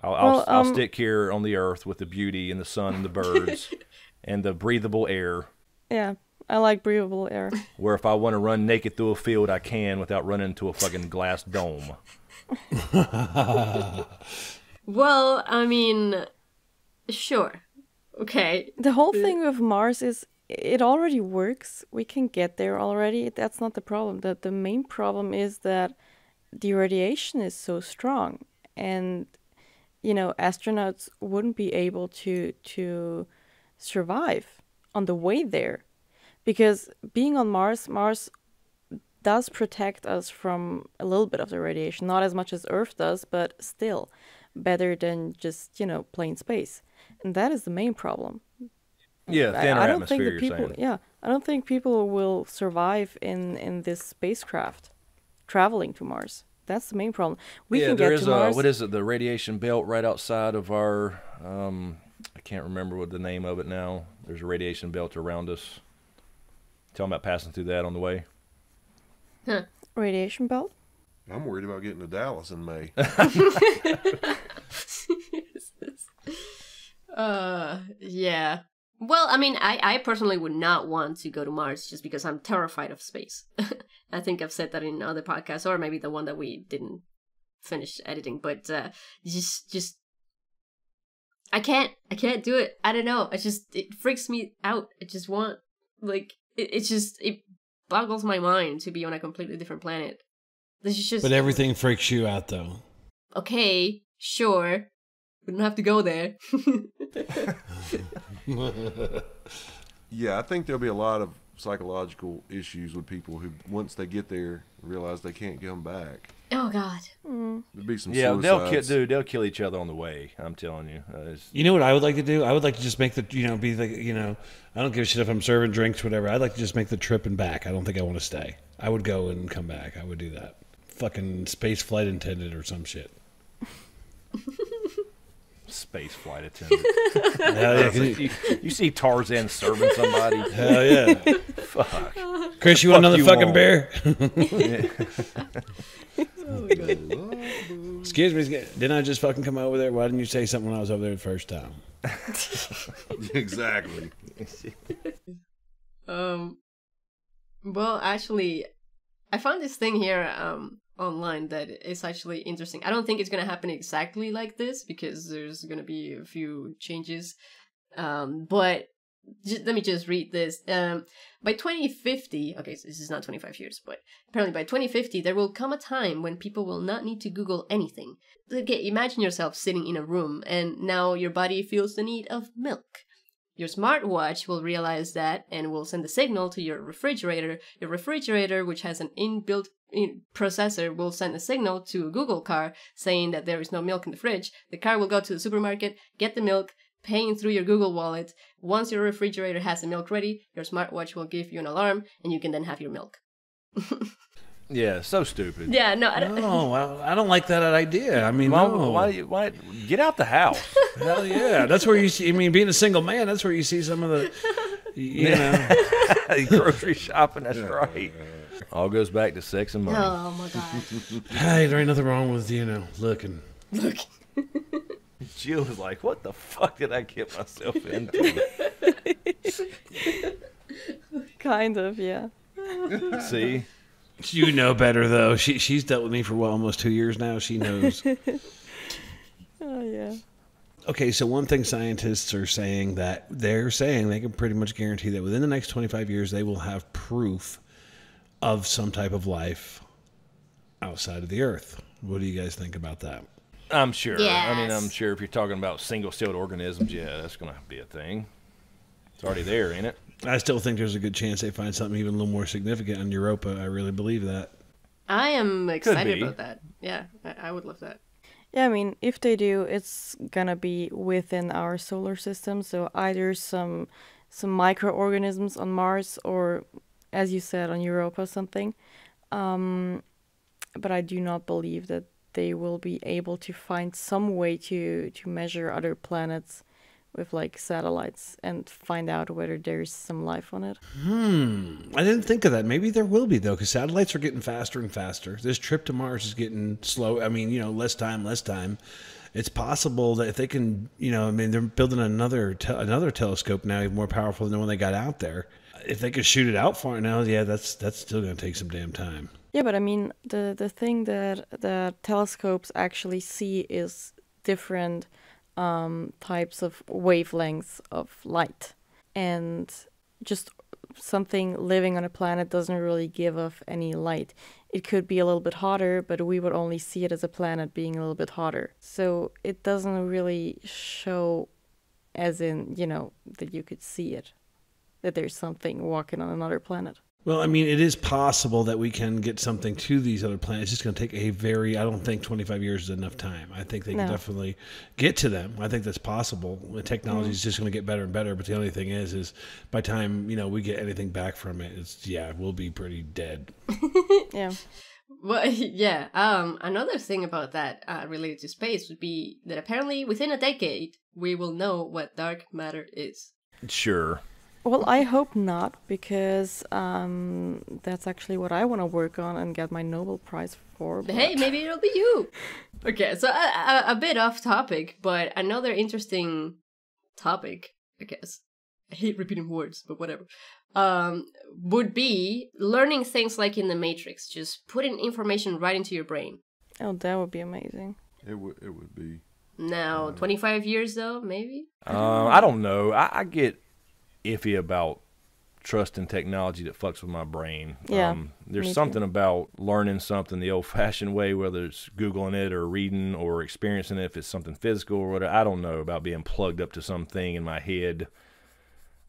Speaker 7: I'll stick here on the Earth with the beauty and the sun and the birds and the breathable air.
Speaker 1: Yeah, I like breathable air.
Speaker 7: Where if I want to run naked through a field, I can without running into a fucking glass dome.
Speaker 5: Well, I mean, sure. Okay.
Speaker 1: The whole thing with Mars is it already works. We can get there already. That's not the problem. The main problem is that the radiation is so strong, and astronauts wouldn't be able to survive on the way there, because being on Mars does protect us from a little bit of the radiation, not as much as Earth does, but still better than just plain space, and that is the main problem.
Speaker 7: Yeah, thinner
Speaker 1: I don't think
Speaker 7: atmosphere.
Speaker 1: that people. I don't think people will survive in this spacecraft traveling to Mars. That's the main problem. We can get to Mars.
Speaker 7: What is it? The radiation belt right outside of our. I can't remember what the name of it now. There's a radiation belt around us. Tell them about passing through that on the way.
Speaker 5: Huh.
Speaker 1: Radiation belt?
Speaker 6: I'm worried about getting to Dallas in May.
Speaker 5: Yeah. Well, I mean, I personally would not want to go to Mars just because I'm terrified of space. I think I've said that in other podcasts, or maybe the one that we didn't finish editing. But just I can't do it. I don't know. It freaks me out. I just want it boggles my mind to be on a completely different planet. This is just.
Speaker 4: But everything freaks you out, though.
Speaker 5: Okay, sure. We don't have to go there.
Speaker 6: Yeah, I think there'll be a lot of psychological issues with people who, once they get there, realize they can't come back.
Speaker 5: Oh God.
Speaker 6: There'll be some
Speaker 7: they'll
Speaker 6: suicides.
Speaker 7: they'll kill each other on the way. I'm telling you.
Speaker 4: You know what I would like to do? I would like to just make I don't give a shit if I'm serving drinks, whatever. I'd like to just make the trip and back. I don't think I want to stay. I would go and come back. I would do that. Fucking space flight attendant or some shit.
Speaker 7: Space flight attendant.
Speaker 4: Hell yeah.
Speaker 7: You see Tarzan serving somebody?
Speaker 4: Hell yeah.
Speaker 7: Fuck.
Speaker 4: Chris, you want another
Speaker 7: you
Speaker 4: fucking
Speaker 7: want.
Speaker 4: beer?
Speaker 5: Oh my God.
Speaker 4: Excuse me, didn't I just fucking come over there? Why didn't you say something when I was over there the first time?
Speaker 6: Exactly.
Speaker 5: Well, actually, I found this thing here online that is actually interesting. I don't think it's going to happen exactly like this because there's going to be a few changes. But let me just read this. By 2050, okay, so this is not 25 years, but apparently by 2050, there will come a time when people will not need to Google anything. Okay, imagine yourself sitting in a room and now your body feels the need of milk. Your smartwatch will realize that and will send a signal to your refrigerator. Your refrigerator, which has an inbuilt processor, will send a signal to a Google car saying that there is no milk in the fridge. The car will go to the supermarket, get the milk, paying through your Google Wallet. Once your refrigerator has the milk ready, your smartwatch will give you an alarm, and you can then have your milk.
Speaker 7: Yeah, so stupid.
Speaker 5: Yeah, no, I don't.
Speaker 4: No, I don't like that idea. I mean,
Speaker 7: Mom,
Speaker 4: no.
Speaker 7: why get out the house?
Speaker 4: Hell yeah. That's where you see, I mean, being a single man, that's where you see some of the, you know.
Speaker 7: Grocery shopping, that's right. All goes back to sex and money.
Speaker 5: Oh my god.
Speaker 4: Hey, there ain't nothing wrong with, looking.
Speaker 5: Look.
Speaker 7: Jill was like, what the fuck did I get myself into?
Speaker 1: Kind of, yeah.
Speaker 7: See?
Speaker 4: You know better, though. She's dealt with me for, almost 2 years now. She knows.
Speaker 1: Oh, yeah.
Speaker 4: Okay, so one thing scientists are saying that they're saying they can pretty much guarantee that within the next 25 years, they will have proof of some type of life outside of the Earth. What do you guys think about that?
Speaker 7: I'm sure.
Speaker 5: Yes.
Speaker 7: I mean, I'm sure if you're talking about single-celled organisms, yeah, that's going to be a thing. It's already there, ain't it?
Speaker 4: I still think there's a good chance they find something even a little more significant in Europa. I really believe that.
Speaker 5: I am excited
Speaker 7: be.
Speaker 5: about that. Yeah, I would love that.
Speaker 1: Yeah, I mean, if they do, it's gonna be within our solar system. So either some microorganisms on Mars, or, as you said, on Europa or something. But I do not believe that they will be able to find some way to measure other planets with like satellites and find out whether there's some life on it.
Speaker 4: I didn't think of that. Maybe there will be, though, because satellites are getting faster and faster. This trip to Mars is getting slow. I mean, less time. It's possible that if they can, I mean, they're building another telescope now, even more powerful than the one they got out there. If they could shoot it out far now, yeah, that's still going to take some damn time.
Speaker 1: Yeah, but I mean, the thing that the telescopes actually see is different types of wavelengths of light, and just something living on a planet doesn't really give off any light. It could be a little bit hotter, but we would only see it as a planet being a little bit hotter. So it doesn't really show as in, that you could see it, that there's something walking on another planet.
Speaker 4: Well, I mean, it is possible that we can get something to these other planets. It's just going to take I don't think 25 years is enough time. I think they can definitely get to them. I think that's possible. The technology is just going to get better and better. But the only thing is by the time, we get anything back from it, we'll be pretty dead.
Speaker 1: Yeah.
Speaker 5: Well, yeah. Another thing about that related to space would be that apparently within a decade, we will know what dark matter is.
Speaker 7: Sure.
Speaker 1: Well, I hope not, because that's actually what I want to work on and get my Nobel Prize for. But...
Speaker 5: Hey, maybe it'll be you. Okay, so a bit off topic, but another interesting topic, I guess. I hate repeating words, but whatever. Would be learning things like in the Matrix, just putting information right into your brain.
Speaker 1: Oh, that would be amazing.
Speaker 6: It would be.
Speaker 5: Now, 25 years though, maybe?
Speaker 7: I don't know. I get iffy about trusting technology that fucks with my brain.
Speaker 1: Yeah,
Speaker 7: there's something about learning something the old-fashioned way, whether it's Googling it or reading or experiencing it, if it's something physical or whatever. I don't know about being plugged up to something in my head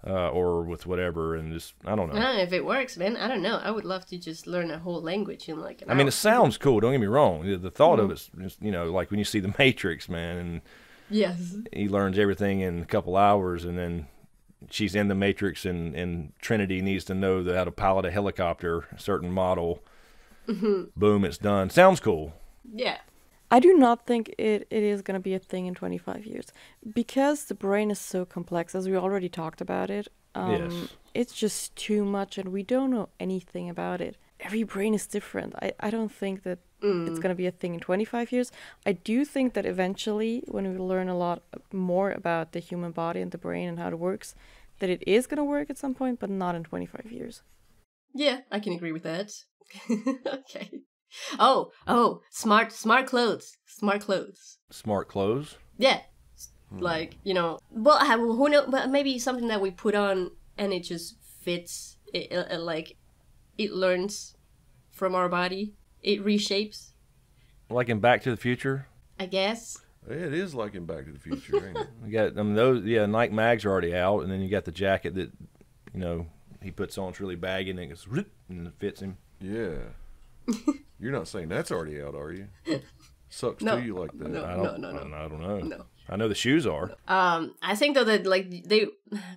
Speaker 7: or with whatever, and just, I don't know.
Speaker 5: If it works, man, I don't know. I would love to just learn a whole language in like an
Speaker 7: I mean,
Speaker 5: hour.
Speaker 7: it sounds cool, don't get me wrong. The thought of it's just, like when you see The Matrix, man, and
Speaker 5: yes,
Speaker 7: he learns everything in a couple hours, and then she's in the Matrix, and Trinity needs to know how to pilot a helicopter, a certain model. Boom, it's done. Sounds cool.
Speaker 5: Yeah.
Speaker 1: I do not think it is going to be a thing in 25 years. Because the brain is so complex, as we already talked about it,
Speaker 7: Yes.
Speaker 1: it's just too much, and we don't know anything about it. Every brain is different. I don't think that it's going to be a thing in 25 years. I do think that eventually, when we learn a lot more about the human body and the brain and how it works, that it is going to work at some point, but not in 25 years.
Speaker 5: Yeah, I can agree with that. Okay. Oh, smart clothes. Smart clothes.
Speaker 7: Smart clothes?
Speaker 5: Yeah. Like, well, who knows, but maybe something that we put on and it just fits, like, it learns from our body. It reshapes.
Speaker 7: Like in Back to the Future?
Speaker 5: I guess.
Speaker 6: It is like in Back to the Future, ain't it?
Speaker 7: You got Nike mags are already out, and then you got the jacket that, he puts on. It's really baggy, and it goes, and it fits him.
Speaker 6: Yeah. You're not saying that's already out, are you? Sucks
Speaker 5: No.
Speaker 6: to you like that.
Speaker 5: No.
Speaker 7: I don't know.
Speaker 5: No.
Speaker 7: I know the shoes are.
Speaker 5: I think though that like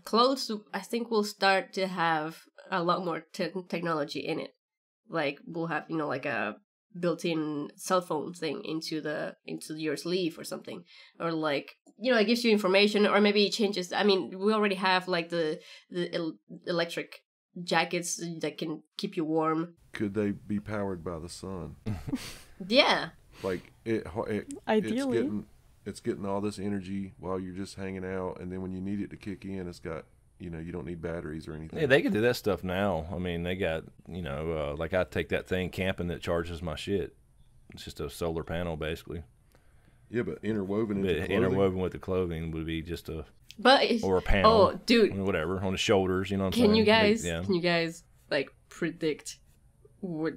Speaker 5: clothes, I think will start to have a lot more technology in it. like we'll have, you know, like a built-in cell phone thing into your sleeve or something, or like, you know, it gives you information, or maybe it changes. I mean, we already have like the electric jackets that can keep you warm.
Speaker 6: Could they be powered by the sun?
Speaker 5: Yeah.
Speaker 6: Like
Speaker 1: Ideally.
Speaker 6: it's getting all this energy while you're just hanging out, and then when you need it to kick in, it's got, you know, you don't need batteries or anything.
Speaker 7: Yeah, they can do that stuff now. I mean, they got, you know, like I take that thing camping that charges my shit. It's just a solar panel, basically.
Speaker 6: Yeah, but interwoven into clothing.
Speaker 7: Interwoven with the clothing would be just a or a panel.
Speaker 5: Oh, dude,
Speaker 7: whatever on the shoulders. You know what I'm
Speaker 5: can
Speaker 7: saying?
Speaker 5: you guys like predict what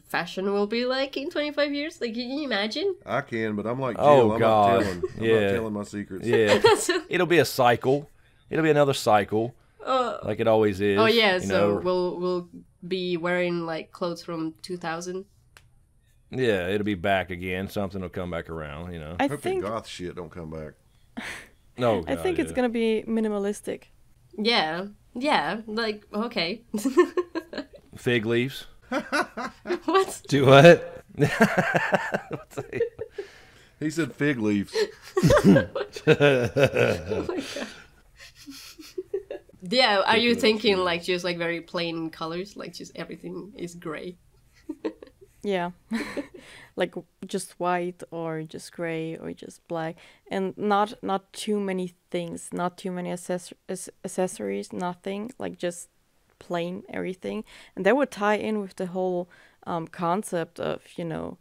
Speaker 5: fashion will be like in 25 years? Like, can you imagine?
Speaker 6: I can, but I'm like Jill.
Speaker 7: Oh,
Speaker 6: I'm
Speaker 7: God.
Speaker 6: not telling my secrets.
Speaker 7: Yeah, it'll be a cycle. It'll be another cycle, like it always is.
Speaker 5: Oh yeah,
Speaker 7: so
Speaker 5: know. we'll be wearing like clothes from 2000.
Speaker 7: Yeah, it'll be back again. Something will come back around. You know.
Speaker 6: I hope the goth shit don't come back.
Speaker 7: No,
Speaker 1: I think it's gonna be minimalistic.
Speaker 5: Yeah, like, okay.
Speaker 7: Fig leaves.
Speaker 5: What?
Speaker 4: Do what?
Speaker 6: He said fig leaves.
Speaker 5: Oh my God. Yeah, are you thinking like just like very plain colors, like just everything is gray?
Speaker 1: Yeah. Like just white or just gray or just black, and not too many things, not too many accessories, nothing, like just plain everything. And that would tie in with the whole concept of, you know,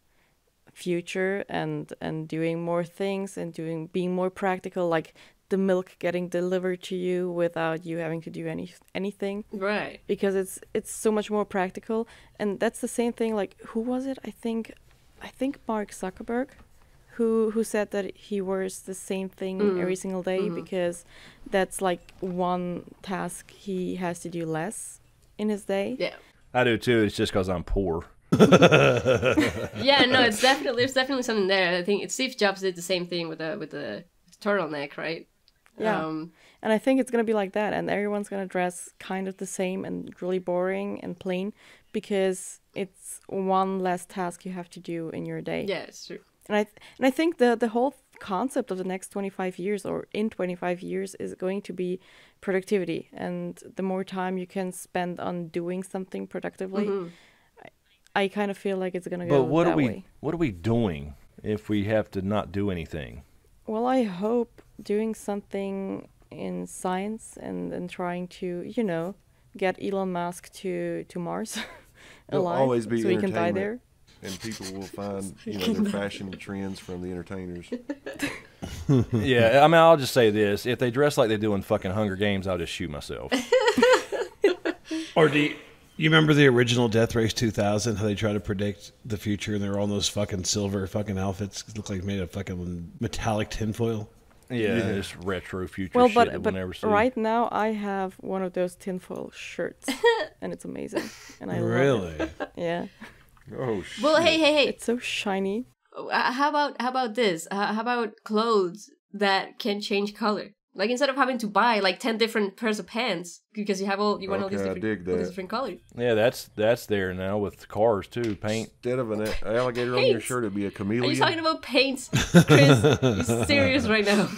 Speaker 1: future and doing more things and being more practical, like the milk getting delivered to you without you having to do anything.
Speaker 5: Right.
Speaker 1: Because it's so much more practical. And that's the same thing, like, who was it? I think Mark Zuckerberg, who said that he wears the same thing every single day because that's like one task he has to do less in his day.
Speaker 5: Yeah.
Speaker 7: I do too. It's just because I'm poor.
Speaker 5: Yeah, no, there's definitely something there. I think Steve Jobs did the same thing with the turtleneck, right?
Speaker 1: Yeah. And I think it's going to be like that, and everyone's going to dress kind of the same and really boring and plain because it's one less task you have to do in your day.
Speaker 5: Yeah, it's true.
Speaker 1: And I think the whole concept of the next 25 years or in 25 years is going to be productivity, and the more time you can spend on doing something productively, I kind of feel like it's going to go that way.
Speaker 7: What are we doing if we have to not do anything?
Speaker 1: Well, I hope doing something in science and trying to, you know, get Elon Musk to Mars alive,
Speaker 6: always be
Speaker 1: so he can die
Speaker 6: entertainment.
Speaker 1: there.
Speaker 6: And people will find, you know, their fashion trends from the entertainers.
Speaker 7: Yeah, I mean, I'll just say this. If they dress like they do in fucking Hunger Games, I'll just shoot myself.
Speaker 4: Or do you remember the original Death Race 2000, how they try to predict the future and they were all in those fucking silver fucking outfits that look like made of fucking metallic tinfoil?
Speaker 7: Yeah, it's retro future
Speaker 1: Well,
Speaker 7: shit
Speaker 1: but
Speaker 7: that we'll never see.
Speaker 1: right now I have one of those tinfoil shirts, and it's amazing, and I
Speaker 4: Really?
Speaker 1: love it. Yeah,
Speaker 6: Oh, shit.
Speaker 5: Well, hey.
Speaker 1: it's so shiny.
Speaker 5: How about this? How about clothes that can change color? Like, instead of having to buy like 10 different pairs of pants because you want all these
Speaker 6: Okay, I dig
Speaker 5: all these
Speaker 6: that.
Speaker 5: different colors.
Speaker 7: Yeah, that's there now with cars too. Paint.
Speaker 6: Instead of an alligator on your
Speaker 5: Paint.
Speaker 6: shirt, it'd be a
Speaker 5: Are
Speaker 6: chameleon.
Speaker 5: you talking about paints, Chris? You serious right now?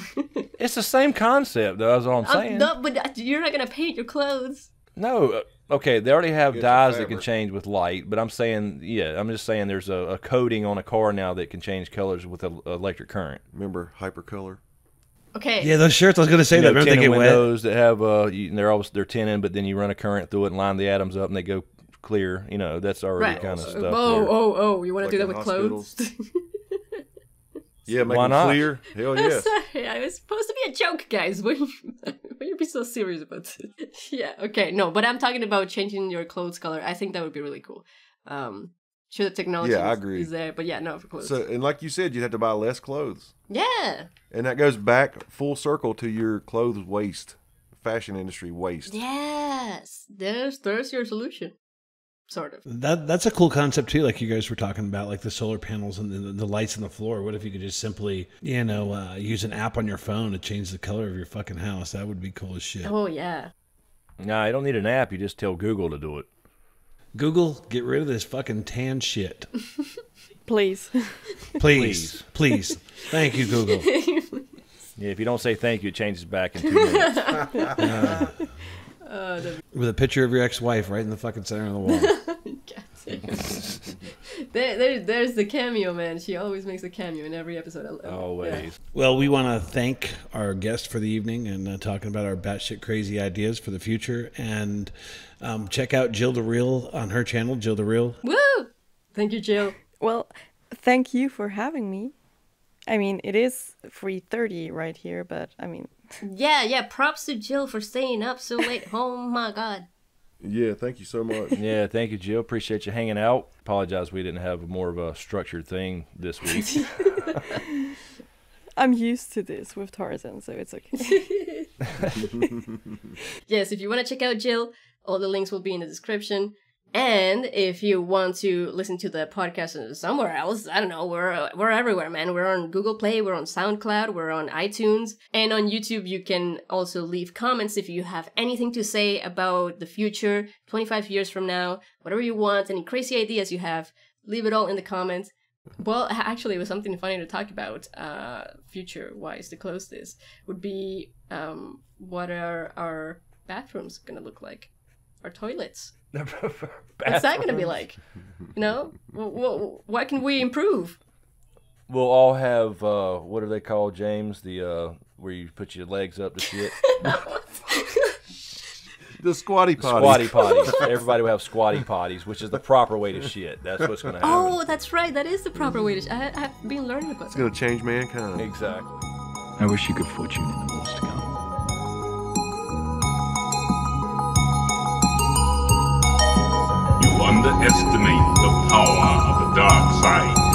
Speaker 7: It's the same concept, though. That's all I'm saying.
Speaker 5: No, but you're not gonna paint your clothes.
Speaker 7: No, okay, they already have
Speaker 6: Get
Speaker 7: dyes
Speaker 6: your
Speaker 7: that can
Speaker 6: fabric.
Speaker 7: change with light, but I'm saying, I'm just saying there's a coating on a car now that can change colors with electric current.
Speaker 6: Remember hypercolor?
Speaker 5: Okay.
Speaker 4: Yeah, those shirts, I was going to say
Speaker 7: You
Speaker 4: that.
Speaker 7: know,
Speaker 4: Remember they
Speaker 7: tinted
Speaker 4: get wet?
Speaker 7: windows that have, they're tinted, but then you run a current through it and line the atoms up and they go clear. You know, that's already
Speaker 5: Right.
Speaker 7: kind of stuff. there.
Speaker 5: Oh! You want to
Speaker 6: Like
Speaker 5: do that
Speaker 6: in
Speaker 5: with clothes?
Speaker 6: Yeah, make
Speaker 7: Why
Speaker 6: them
Speaker 7: not?
Speaker 6: clear. Hell
Speaker 5: I'm
Speaker 6: yes.
Speaker 5: sorry, I was supposed to be a joke, guys. Will you be so serious about it? Yeah, okay, no, but I'm talking about changing your clothes color. I think that would be really cool. Sure, the technology
Speaker 6: Yeah, I agree.
Speaker 5: is there, but yeah, no, for clothes.
Speaker 6: So, and like you said, you'd have to buy less clothes.
Speaker 5: Yeah,
Speaker 6: And that goes back full circle to your clothes waste, fashion industry waste.
Speaker 5: yes, there's your solution, sort of.
Speaker 4: That's a cool concept too, like you guys were talking about, like the solar panels and the lights on the floor. What if you could just simply, use an app on your phone to change the color of your fucking house? That would be cool as shit.
Speaker 5: Oh yeah.
Speaker 7: Nah, you don't need an app. You just tell Google to do it.
Speaker 4: Google, get rid of this fucking tan shit.
Speaker 1: Please.
Speaker 4: Please. Thank you, Google.
Speaker 7: Yeah, if you don't say thank you, it changes back in 2 minutes.
Speaker 4: With a picture of your ex-wife right in the fucking center of the wall.
Speaker 5: There's the cameo, man. She always makes a cameo in every episode.
Speaker 7: Always.
Speaker 5: Yeah.
Speaker 4: Well, we want to thank our guest for the evening and talking about our batshit crazy ideas for the future. And check out Jill the Real on her channel, Jill the Real.
Speaker 5: Woo! Thank you, Jill.
Speaker 1: Well, thank you for having me. I mean, it is 3:30 right here, but I mean...
Speaker 5: Yeah, props to Jill for staying up so late. Oh my God.
Speaker 6: Yeah, thank you so much.
Speaker 7: Yeah, thank you, Jill. Appreciate you hanging out. Apologize we didn't have more of a structured thing this week.
Speaker 1: I'm used to this with Tarzan, so it's okay.
Speaker 5: Yes, if you want to check out Jill, all the links will be in the description. And if you want to listen to the podcast somewhere else, I don't know, we're everywhere, man. We're on Google Play, we're on SoundCloud, we're on iTunes, and on YouTube you can also leave comments if you have anything to say about the future, 25 years from now, whatever you want, any crazy ideas you have, leave it all in the comments. Well, actually, it was something funny to talk about, future-wise, to close this, would be what are our bathrooms gonna look like? Our toilets. What's that going to be like? You know, what can we improve?
Speaker 7: We'll all have what do they call, James? The where you put your legs up to shit.
Speaker 6: The squatty potties.
Speaker 7: Squatty potties. Everybody will have squatty potties, which is the proper way to shit. That's what's going to happen.
Speaker 5: Oh, that's right. That is the proper way to. I've been learning about.
Speaker 6: It's going to change mankind.
Speaker 7: Exactly.
Speaker 2: I wish you could fortune in the wars to come.
Speaker 8: You underestimate the power of the dark side.